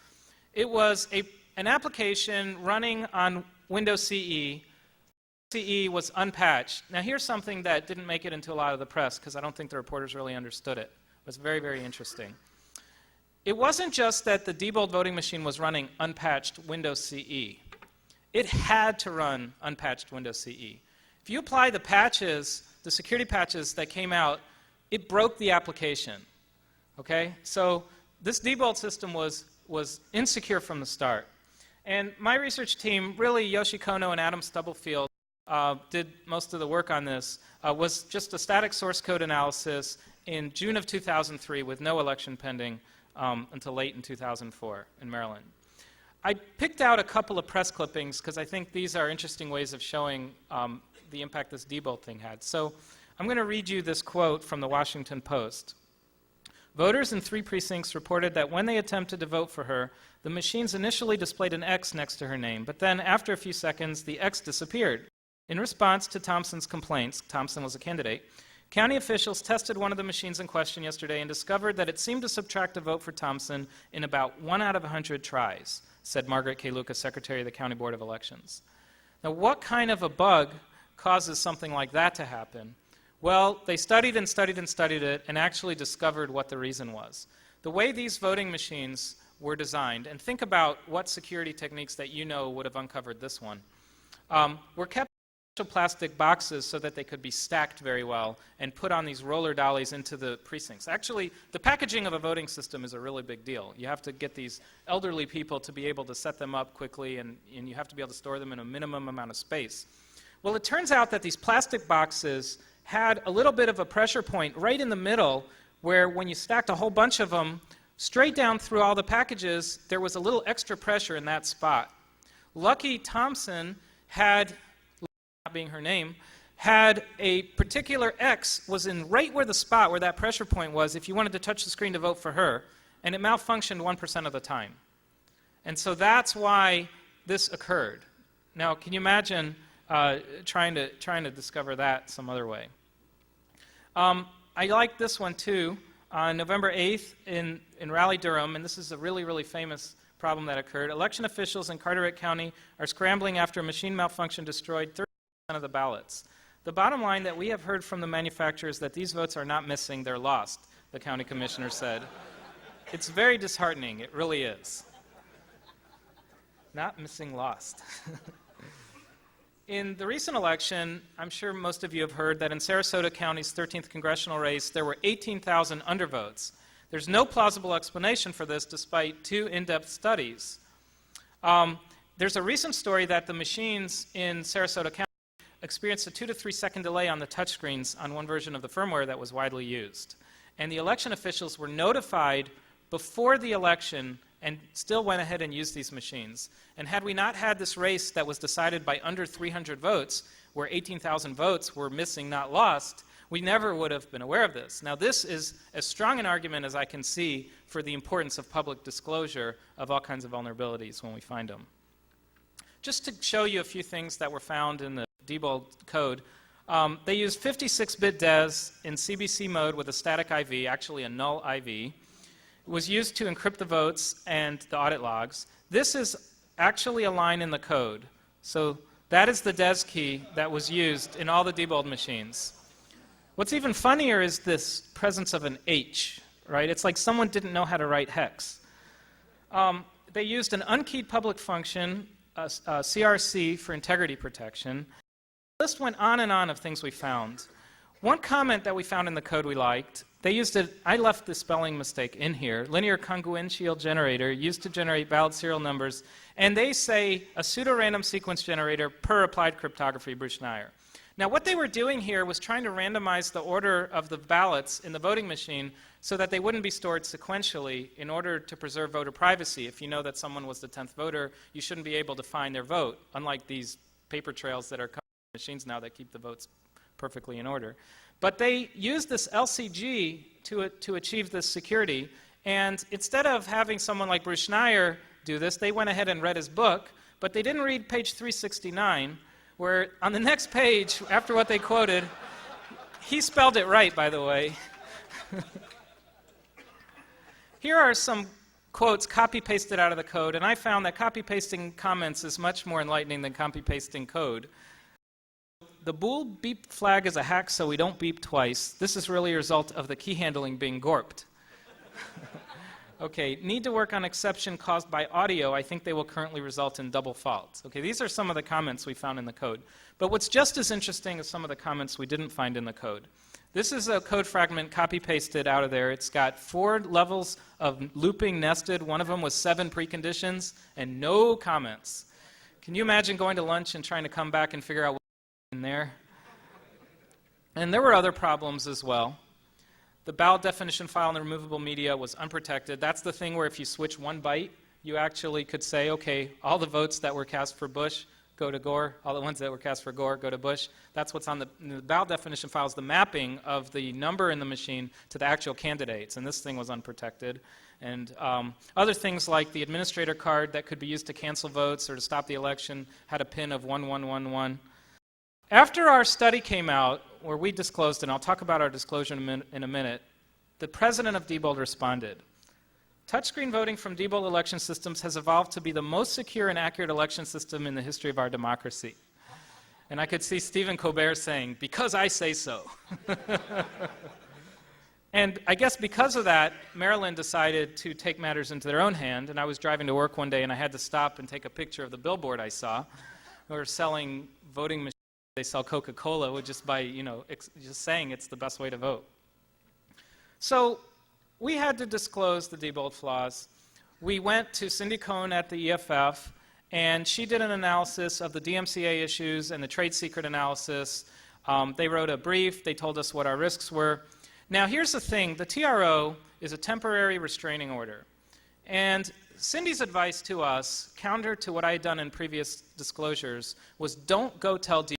It was an application running on Windows CE. CE was unpatched. Now here's something that didn't make it into a lot of the press because I don't think the reporters really understood it. It was very, very interesting. It wasn't just that the Diebold voting machine was running unpatched Windows CE. It had to run unpatched Windows CE. If you apply the patches, the security patches that came out, it broke the application. Okay? So this Diebold system was insecure from the start. And my research team, really Yoshi Kono and Adam Stubblefield, did most of the work on this, was just a static source code analysis in June of 2003 with no election pending. Until late in 2004 in Maryland. I picked out a couple of press clippings because I think these are interesting ways of showing the impact this Diebold thing had. So I'm going to read you this quote from the Washington Post. Voters in 3 precincts reported that when they attempted to vote for her, the machines initially displayed an X next to her name, but then after a few seconds, the X disappeared. In response to Thompson's complaints, Thompson was a candidate, county officials tested one of the machines in question yesterday and discovered that it seemed to subtract a vote for Thompson in about 1 out of 100 tries, said Margaret K. Lucas, Secretary of the County Board of Elections. Now, what kind of a bug causes something like that to happen? Well, they studied and studied and studied it and actually discovered what the reason was. The way these voting machines were designed, and think about what security techniques that you know would have uncovered this one, were kept plastic boxes so that they could be stacked very well and put on these roller dollies into the precincts. Actually, the packaging of a voting system is a really big deal. You have to get these elderly people to be able to set them up quickly, and you have to be able to store them in a minimum amount of space. Well, it turns out that these plastic boxes had a little bit of a pressure point right in the middle where when you stacked a whole bunch of them, straight down through all the packages, there was a little extra pressure in that spot. Lucky Thompson had, not being her name, had a particular X was in right where the spot where that pressure point was if you wanted to touch the screen to vote for her, and it malfunctioned 1% of the time. And so that's why this occurred. Now, can you imagine trying to discover that some other way? I like this one too. On November 8th in Raleigh-Durham, and this is a really, really famous problem that occurred, election officials in Carteret County are scrambling after a machine malfunction destroyed 30% of the ballots. The bottom line that we have heard from the manufacturers that these votes are not missing, they're lost, the county commissioner said. It's very disheartening, it really is. Not missing, lost. In the recent election, I'm sure most of you have heard that in Sarasota County's 13th congressional race, there were 18,000 undervotes. There's no plausible explanation for this despite 2 in-depth studies. There's a recent story that the machines in Sarasota County experienced a 2 to 3 second delay on the touchscreens on one version of the firmware that was widely used. And the election officials were notified before the election and still went ahead and used these machines. And had we not had this race that was decided by under 300 votes, where 18,000 votes were missing, not lost, we never would have been aware of this. Now, this is as strong an argument as I can see for the importance of public disclosure of all kinds of vulnerabilities when we find them. Just to show you a few things that were found in the Diebold code, they used 56-bit DES in CBC mode with a static IV, actually a null IV. It was used to encrypt the votes and the audit logs. This is actually a line in the code. So that is the DES key that was used in all the Diebold machines. What's even funnier is this presence of an H, right? It's like someone didn't know how to write hex. They used an unkeyed public function, CRC, for integrity protection. The list went on and on of things we found. One comment that we found in the code we liked, they used it, I left the spelling mistake in here, linear congruential generator used to generate ballot serial numbers, and they say a pseudo-random sequence generator per applied cryptography Bruce-Schneier. Now, what they were doing here was trying to randomize the order of the ballots in the voting machine so that they wouldn't be stored sequentially in order to preserve voter privacy. If you know that someone was the 10th voter, you shouldn't be able to find their vote, unlike these paper trails that are coming in machines now that keep the votes perfectly in order. But they used this LCG to achieve this security, and instead of having someone like Bruce Schneier do this, they went ahead and read his book, but they didn't read page 369, where on the next page, after what they quoted, he spelled it right, by the way. Here are some quotes copy-pasted out of the code, and I found that copy-pasting comments is much more enlightening than copy-pasting code. The bool beep flag is a hack so we don't beep twice. This is really a result of the key handling being gorped. Okay, need to work on exception caused by audio. I think they will currently result in double faults. Okay, these are some of the comments we found in the code. But what's just as interesting is some of the comments we didn't find in the code. This is a code fragment copy-pasted out of there. It's got 4 levels of looping nested. One of them was 7 preconditions and no comments. Can you imagine going to lunch and trying to come back and figure out what's in there? And there were other problems as well. The ballot definition file in the removable media was unprotected. That's the thing where if you switch 1 byte, you actually could say, okay, all the votes that were cast for Bush go to Gore, all the ones that were cast for Gore go to Bush. That's what's on the ballot definition file is the mapping of the number in the machine to the actual candidates, and this thing was unprotected. And other things like the administrator card that could be used to cancel votes or to stop the election had a pin of 1111. After our study came out, where we disclosed, and I'll talk about our disclosure in a minute, the president of Diebold responded. Touchscreen voting from Diebold election systems has evolved to be the most secure and accurate election system in the history of our democracy. And I could see Stephen Colbert saying, because I say so. And I guess because of that, Maryland decided to take matters into their own hand, and I was driving to work one day and I had to stop and take a picture of the billboard I saw. We were selling voting machines they sell Coca-Cola with just by, just saying it's the best way to vote. So we had to disclose the Diebold flaws. We went to Cindy Cohn at the EFF, and she did an analysis of the DMCA issues and the trade secret analysis. They wrote a brief. They told us what our risks were. Now, here's the thing. The TRO is a temporary restraining order. And Cindy's advice to us, counter to what I had done in previous disclosures, was don't go tell Diebold,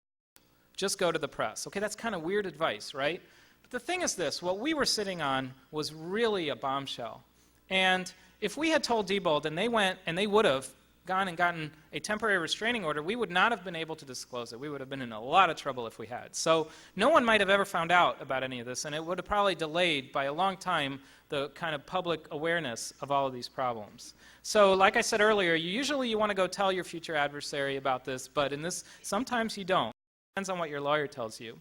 just go to the press. Okay, that's kind of weird advice, right? But the thing is this, what we were sitting on was really a bombshell. And if we had told Diebold and they went and they would have gone and gotten a temporary restraining order, we would not have been able to disclose it. We would have been in a lot of trouble if we had. So no one might have ever found out about any of this, and it would have probably delayed by a long time the kind of public awareness of all of these problems. So like I said earlier, usually you want to go tell your future adversary about this, but in this, sometimes you don't. It depends on what your lawyer tells you.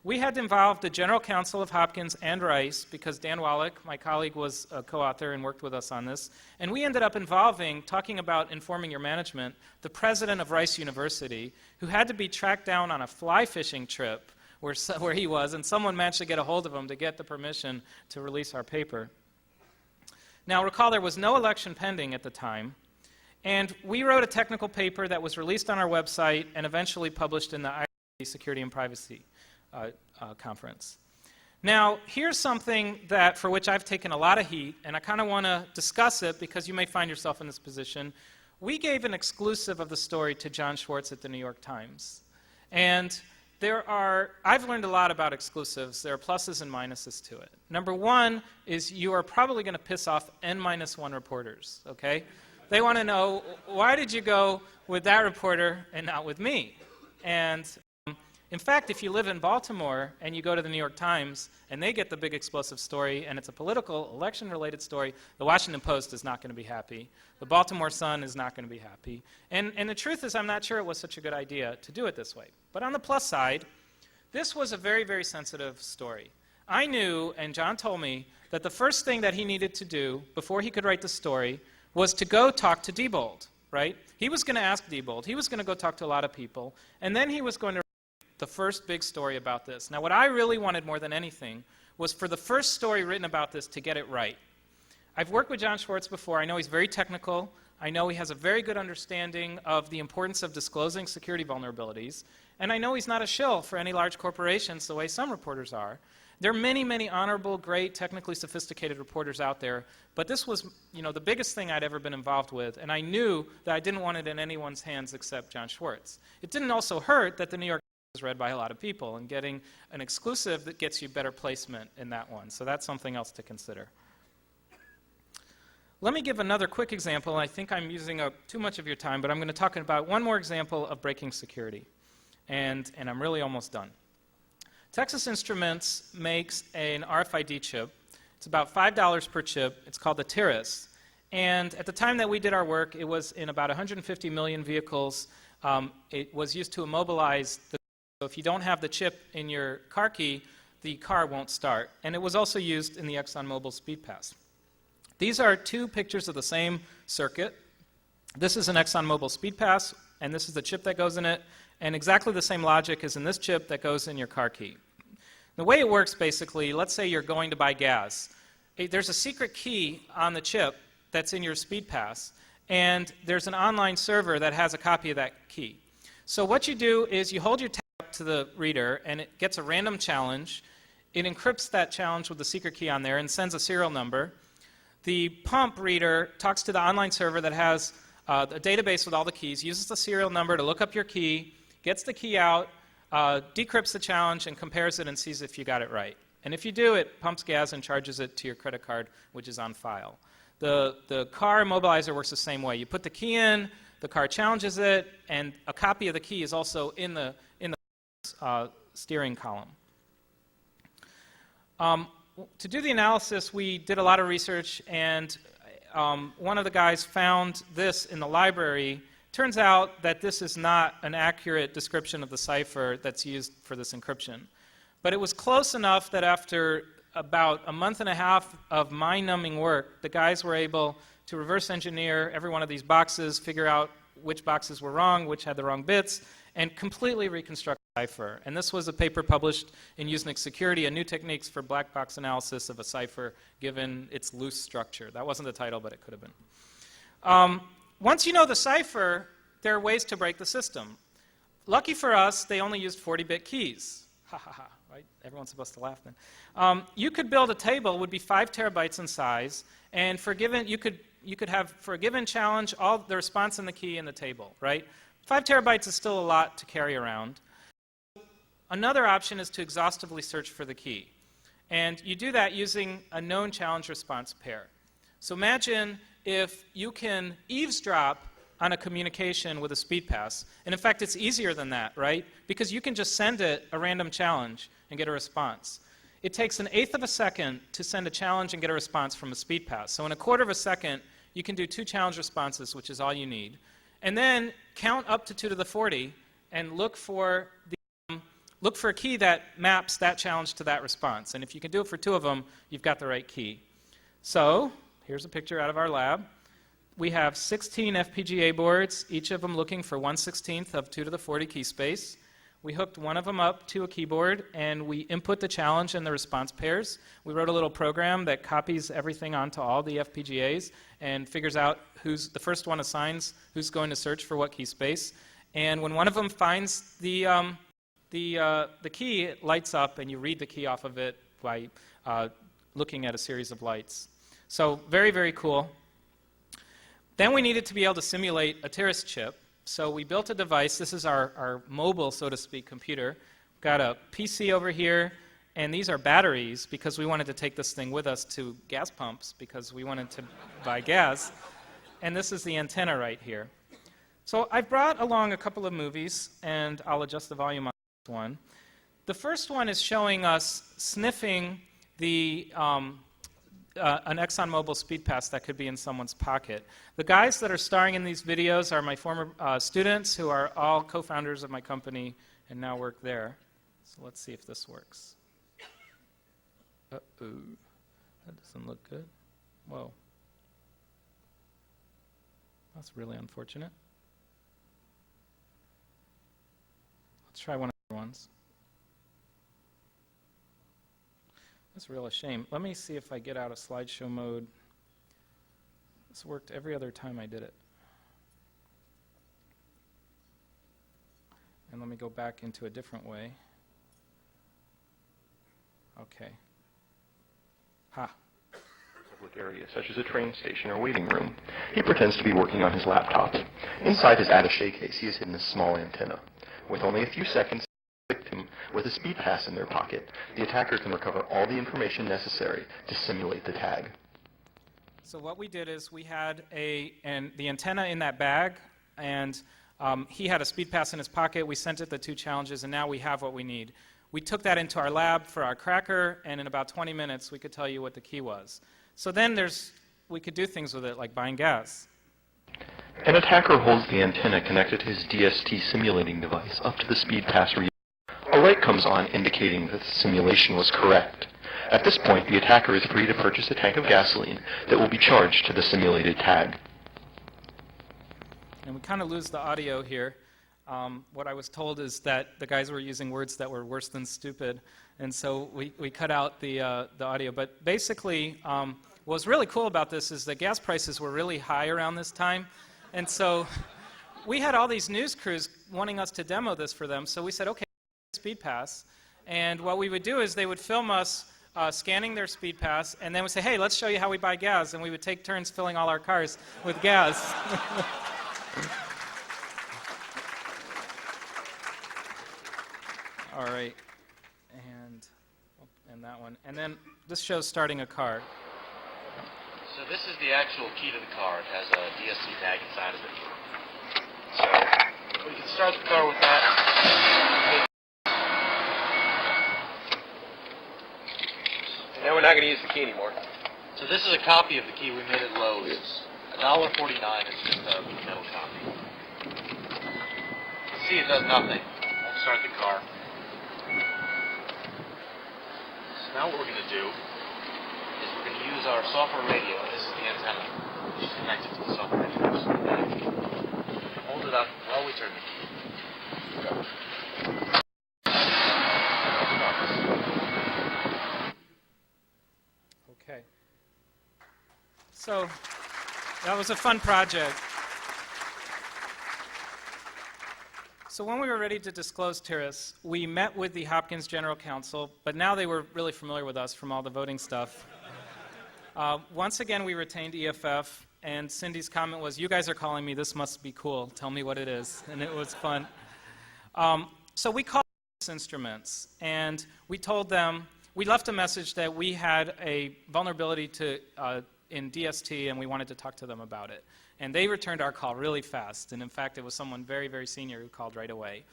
We had involved the General Counsel of Hopkins and Rice, because Dan Wallach, my colleague, was a co-author and worked with us on this. And we ended up involving, talking about informing your management, the president of Rice University, who had to be tracked down on a fly fishing trip where he was, and someone managed to get a hold of him to get the permission to release our paper. Now, recall there was no election pending at the time, and we wrote a technical paper that was released on our website and eventually published in the IRC Security and Privacy conference. Now, here's something that for which I've taken a lot of heat, and I kind of want to discuss it because you may find yourself in this position. We gave an exclusive of the story to John Schwartz at the New York Times. And I've learned a lot about exclusives. There are pluses and minuses to it. Number one is you are probably going to piss off N-1 reporters, okay? They want to know, why did you go with that reporter and not with me? And in fact, if you live in Baltimore and you go to the New York Times and they get the big explosive story and it's a political, election-related story, the Washington Post is not going to be happy. The Baltimore Sun is not going to be happy. And the truth is, I'm not sure it was such a good idea to do it this way. But on the plus side, this was a very, very sensitive story. I knew, and John told me, that the first thing that he needed to do before he could write the story was to go talk to Diebold, right? He was going to ask Diebold. He was going to go talk to a lot of people. And then he was going to the first big story about this. Now, what I really wanted more than anything was for the first story written about this to get it right. I've worked with John Schwartz before. I know he's very technical. I know he has a very good understanding of the importance of disclosing security vulnerabilities. And I know he's not a shill for any large corporations the way some reporters are. There are many, many honorable, great, technically sophisticated reporters out there, but this was, the biggest thing I'd ever been involved with, and I knew that I didn't want it in anyone's hands except John Schwartz. It didn't also hurt that the New York is read by a lot of people, and getting an exclusive that gets you better placement in that one. So that's something else to consider. Let me give another quick example. I think I'm using up too much of your time, but I'm going to talk about one more example of breaking security. And I'm really almost done. Texas Instruments makes an RFID chip. It's about $5 per chip. It's called the Tiris. And at the time that we did our work, it was in about 150 million vehicles. It was used to immobilize the. So if you don't have the chip in your car key, the car won't start. And it was also used in the ExxonMobil Speed Pass. These are two pictures of the same circuit. This is an ExxonMobil Speed Pass, and this is the chip that goes in it. And exactly the same logic is in this chip that goes in your car key. The way it works, basically, let's say you're going to buy gas. There's a secret key on the chip that's in your Speed Pass, and there's an online server that has a copy of that key. So what you do is you hold your tab to the reader, and it gets a random challenge. It encrypts that challenge with the secret key on there and sends a serial number. The pump reader talks to the online server that has a database with all the keys, uses the serial number to look up your key, gets the key out, decrypts the challenge, and compares it and sees if you got it right. And if you do, it pumps gas and charges it to your credit card, which is on file. The car immobilizer works the same way. You put the key in, the car challenges it, and a copy of the key is also in the steering column. To do the analysis, we did a lot of research, and one of the guys found this in the library. Turns out that this is not an accurate description of the cipher that's used for this encryption. But it was close enough that after about a month and a half of mind-numbing work, the guys were able to reverse engineer every one of these boxes, figure out which boxes were wrong, which had the wrong bits, and completely reconstruct cipher. And this was a paper published in Usenix Security, a new techniques for black box analysis of a cipher given its loose structure. That wasn't the title, but it could have been. Once you know the cipher, there are ways to break the system. Lucky for us, they only used 40-bit keys. Ha ha ha, right? Everyone's supposed to laugh then. You could build a table, would be 5 terabytes in size, and you could have, for a given challenge, all the response and the key in the table, right? 5 terabytes is still a lot to carry around. Another option is to exhaustively search for the key. And you do that using a known challenge response pair. So imagine if you can eavesdrop on a communication with a speed pass. And in fact, it's easier than that, right? Because you can just send it a random challenge and get a response. It takes 1/8 of a second to send a challenge and get a response from a speed pass. So in 1/4 of a second, you can do 2 challenge responses, which is all you need. And then count up to 2 to the 40 and look for a key that maps that challenge to that response. And if you can do it for 2 of them, you've got the right key. So here's a picture out of our lab. We have 16 FPGA boards, each of them looking for 1/16 of 2 to the 40 key space. We hooked one of them up to a keyboard, and we input the challenge and the response pairs. We wrote a little program that copies everything onto all the FPGAs and figures out the first one assigns who's going to search for what key space. And when one of them finds the key, it lights up, and you read the key off of it by looking at a series of lights. So very, very cool. Then we needed to be able to simulate a Terrace chip. So we built a device. This is our mobile, so to speak, computer. We've got a PC over here, and these are batteries because we wanted to take this thing with us to gas pumps because we wanted to buy gas. And this is the antenna right here. So I've brought along a couple of movies, and I'll adjust the volume on this one. The first one is showing us sniffing an ExxonMobil speed pass that could be in someone's pocket. The guys that are starring in these videos are my former students who are all co-founders of my company and now work there. So let's see if this works. Uh-oh. That doesn't look good. Whoa. That's really unfortunate. Let's try one of the other ones. That's a real shame. Let me see if I get out of slideshow mode. This worked every other time I did it. And let me go back into a different way. Okay. Ha. Public area, such as a train station or waiting room. He pretends to be working on his laptop. Inside his attaché case, he has hidden a small antenna. With only a few seconds victim with a speed pass in their pocket, the attacker can recover all the information necessary to simulate the tag. So what we did is we had the antenna in that bag, and he had a speed pass in his pocket. We sent it the 2 challenges, and now we have what we need. We took that into our lab for our cracker, and in about 20 minutes, we could tell you what the key was. So then we could do things with it, like buying gas. An attacker holds the antenna connected to his DST simulating device up to the speed pass reader. A light comes on indicating that the simulation was correct. At this point, the attacker is free to purchase a tank of gasoline that will be charged to the simulated tag. And we kind of lose the audio here. What I was told is that the guys were using words that were worse than stupid, and so we cut out the audio. But basically, what was really cool about this is that gas prices were really high around this time, and so we had all these news crews wanting us to demo this for them, so we said, okay, speed pass. And what we would do is they would film us scanning their speed pass, and then we'd say, hey, let's show you how we buy gas, and we would take turns filling all our cars with gas. All right, and that one. And then this shows starting a car. So this is the actual key to the car. It has a DSC tag inside of it. So we can start the car with that. And now we're not going to use the key anymore. So this is a copy of the key we made at Lowe's. $1.49. It's just a metal copy. See, it does nothing. Won't start the car. So now what we're going to do is we're going to use our software radio. This is the antenna, which is connected to the software radio. Hold it up while we turn the key. Okay. So that was a fun project. So when we were ready to disclose Terrace, we met with the Hopkins General Counsel, but now they were really familiar with us from all the voting stuff. Once again, we retained EFF, and Cindy's comment was, "You guys are calling me, this must be cool. Tell me what it is." And it was fun. So we called Instruments, and we told them, we left a message that we had a vulnerability in DST, and we wanted to talk to them about it. And they returned our call really fast. And in fact, it was someone very, very senior who called right away.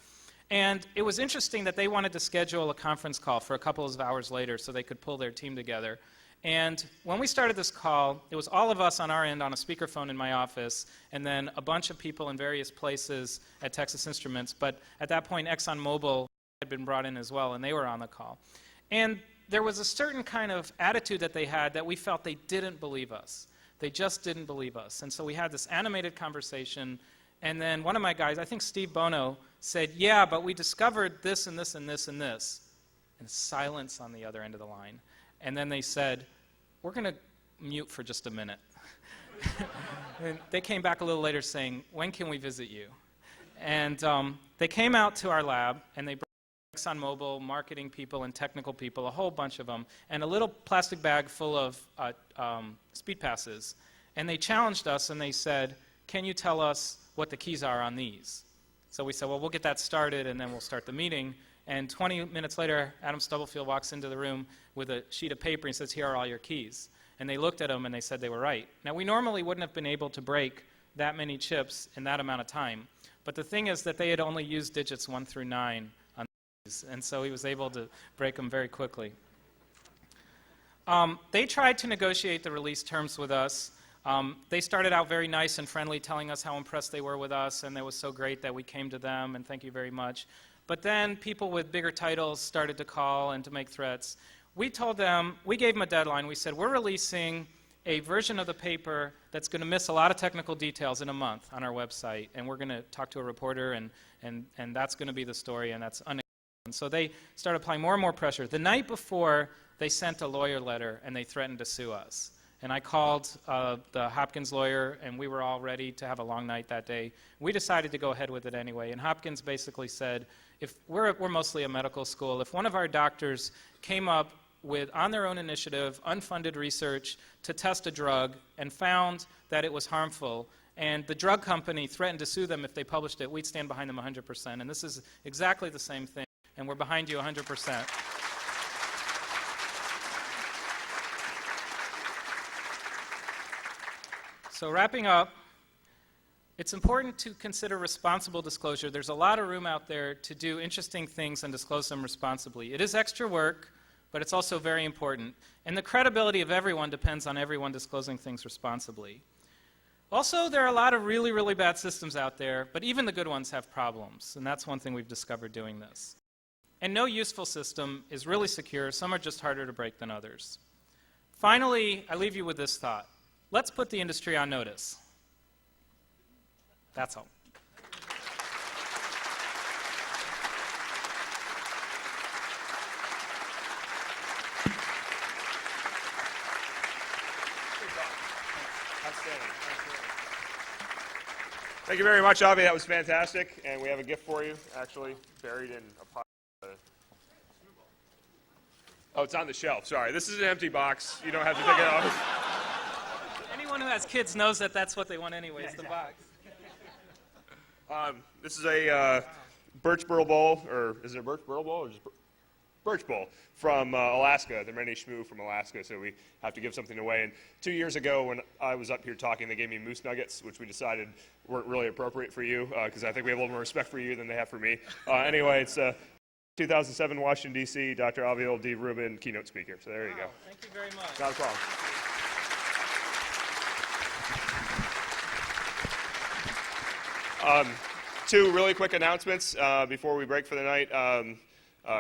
And it was interesting that they wanted to schedule a conference call for a couple of hours later so they could pull their team together. And when we started this call, it was all of us on our end on a speakerphone in my office, and then a bunch of people in various places at Texas Instruments. But at that point, ExxonMobil had been brought in as well, and they were on the call. And there was a certain kind of attitude that they had that we felt they didn't believe us. They just didn't believe us. And so we had this animated conversation, and then one of my guys, I think Steve Bono, said, "Yeah, but we discovered this and this and this and this." And silence on the other end of the line. And then they said, "We're going to mute for just a minute." And they came back a little later saying, "When can we visit you?" And they came out to our lab, and they brought ExxonMobil marketing people and technical people, a whole bunch of them, and a little plastic bag full of speed passes. And they challenged us, and they said, "Can you tell us what the keys are on these?" So we said, "Well, we'll get that started, and then we'll start the meeting." And 20 minutes later, Adam Stubblefield walks into the room with a sheet of paper and says, "Here are all your keys." And they looked at him, and they said they were right. Now, we normally wouldn't have been able to break that many chips in that amount of time. But the thing is that they had only used digits 1 through 9 on these, and so he was able to break them very quickly. They tried to negotiate the release terms with us. They started out very nice and friendly, telling us how impressed they were with us, and it was so great that we came to them, and thank you very much. But then people with bigger titles started to call and to make threats. We told them, we gave them a deadline. We said, "We're releasing a version of the paper that's going to miss a lot of technical details in a month on our website, and we're going to talk to a reporter, and that's going to be the story, and that's unacceptable." And so they started applying more and more pressure. The night before, they sent a lawyer letter, and they threatened to sue us. And I called the Hopkins lawyer, and we were all ready to have a long night that day. We decided to go ahead with it anyway, and Hopkins basically said, if we're mostly a medical school, if one of our doctors came up with, on their own initiative, unfunded research to test a drug and found that it was harmful, and the drug company threatened to sue them if they published it, we'd stand behind them 100%. And this is exactly the same thing, and we're behind you 100%. So wrapping up, it's important to consider responsible disclosure. There's a lot of room out there to do interesting things and disclose them responsibly. It is extra work, but it's also very important. And the credibility of everyone depends on everyone disclosing things responsibly. Also, there are a lot of really, really bad systems out there, but even the good ones have problems. And that's one thing we've discovered doing this. And no useful system is really secure. Some are just harder to break than others. Finally, I leave you with this thought. Let's put the industry on notice. That's all. Thank you very much, Avi. That was fantastic. And we have a gift for you, actually, buried in a pile. Oh, it's on the shelf. Sorry. This is an empty box. You don't have to take it off. Anyone who has kids knows that that's what they want anyways, the box. This is a birch burl bowl, or is it a birch burl bowl or just birch bowl from Alaska. They're many Shmoo from Alaska, so we have to give something away. And 2 years ago, when I was up here talking, they gave me moose nuggets, which we decided weren't really appropriate for you, because I think we have a little more respect for you than they have for me. Anyway, it's 2007 Washington, D.C., Dr. Aviel D. Rubin, keynote speaker. So there you go. Thank you very much. Not a problem. Two really quick announcements before we break for the night.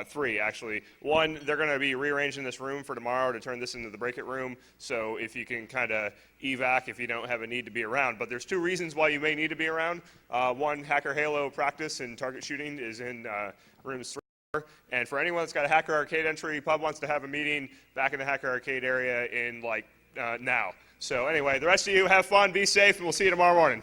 Three, actually. One, they're going to be rearranging this room for tomorrow to turn this into the break-it room, so if you can kind of evac if you don't have a need to be around. But there's two reasons why you may need to be around. One, Hacker Halo practice and target shooting is in rooms 3 And for anyone that's got a Hacker Arcade entry, Pub wants to have a meeting back in the Hacker Arcade area in now. So anyway, the rest of you have fun, be safe, and we'll see you tomorrow morning.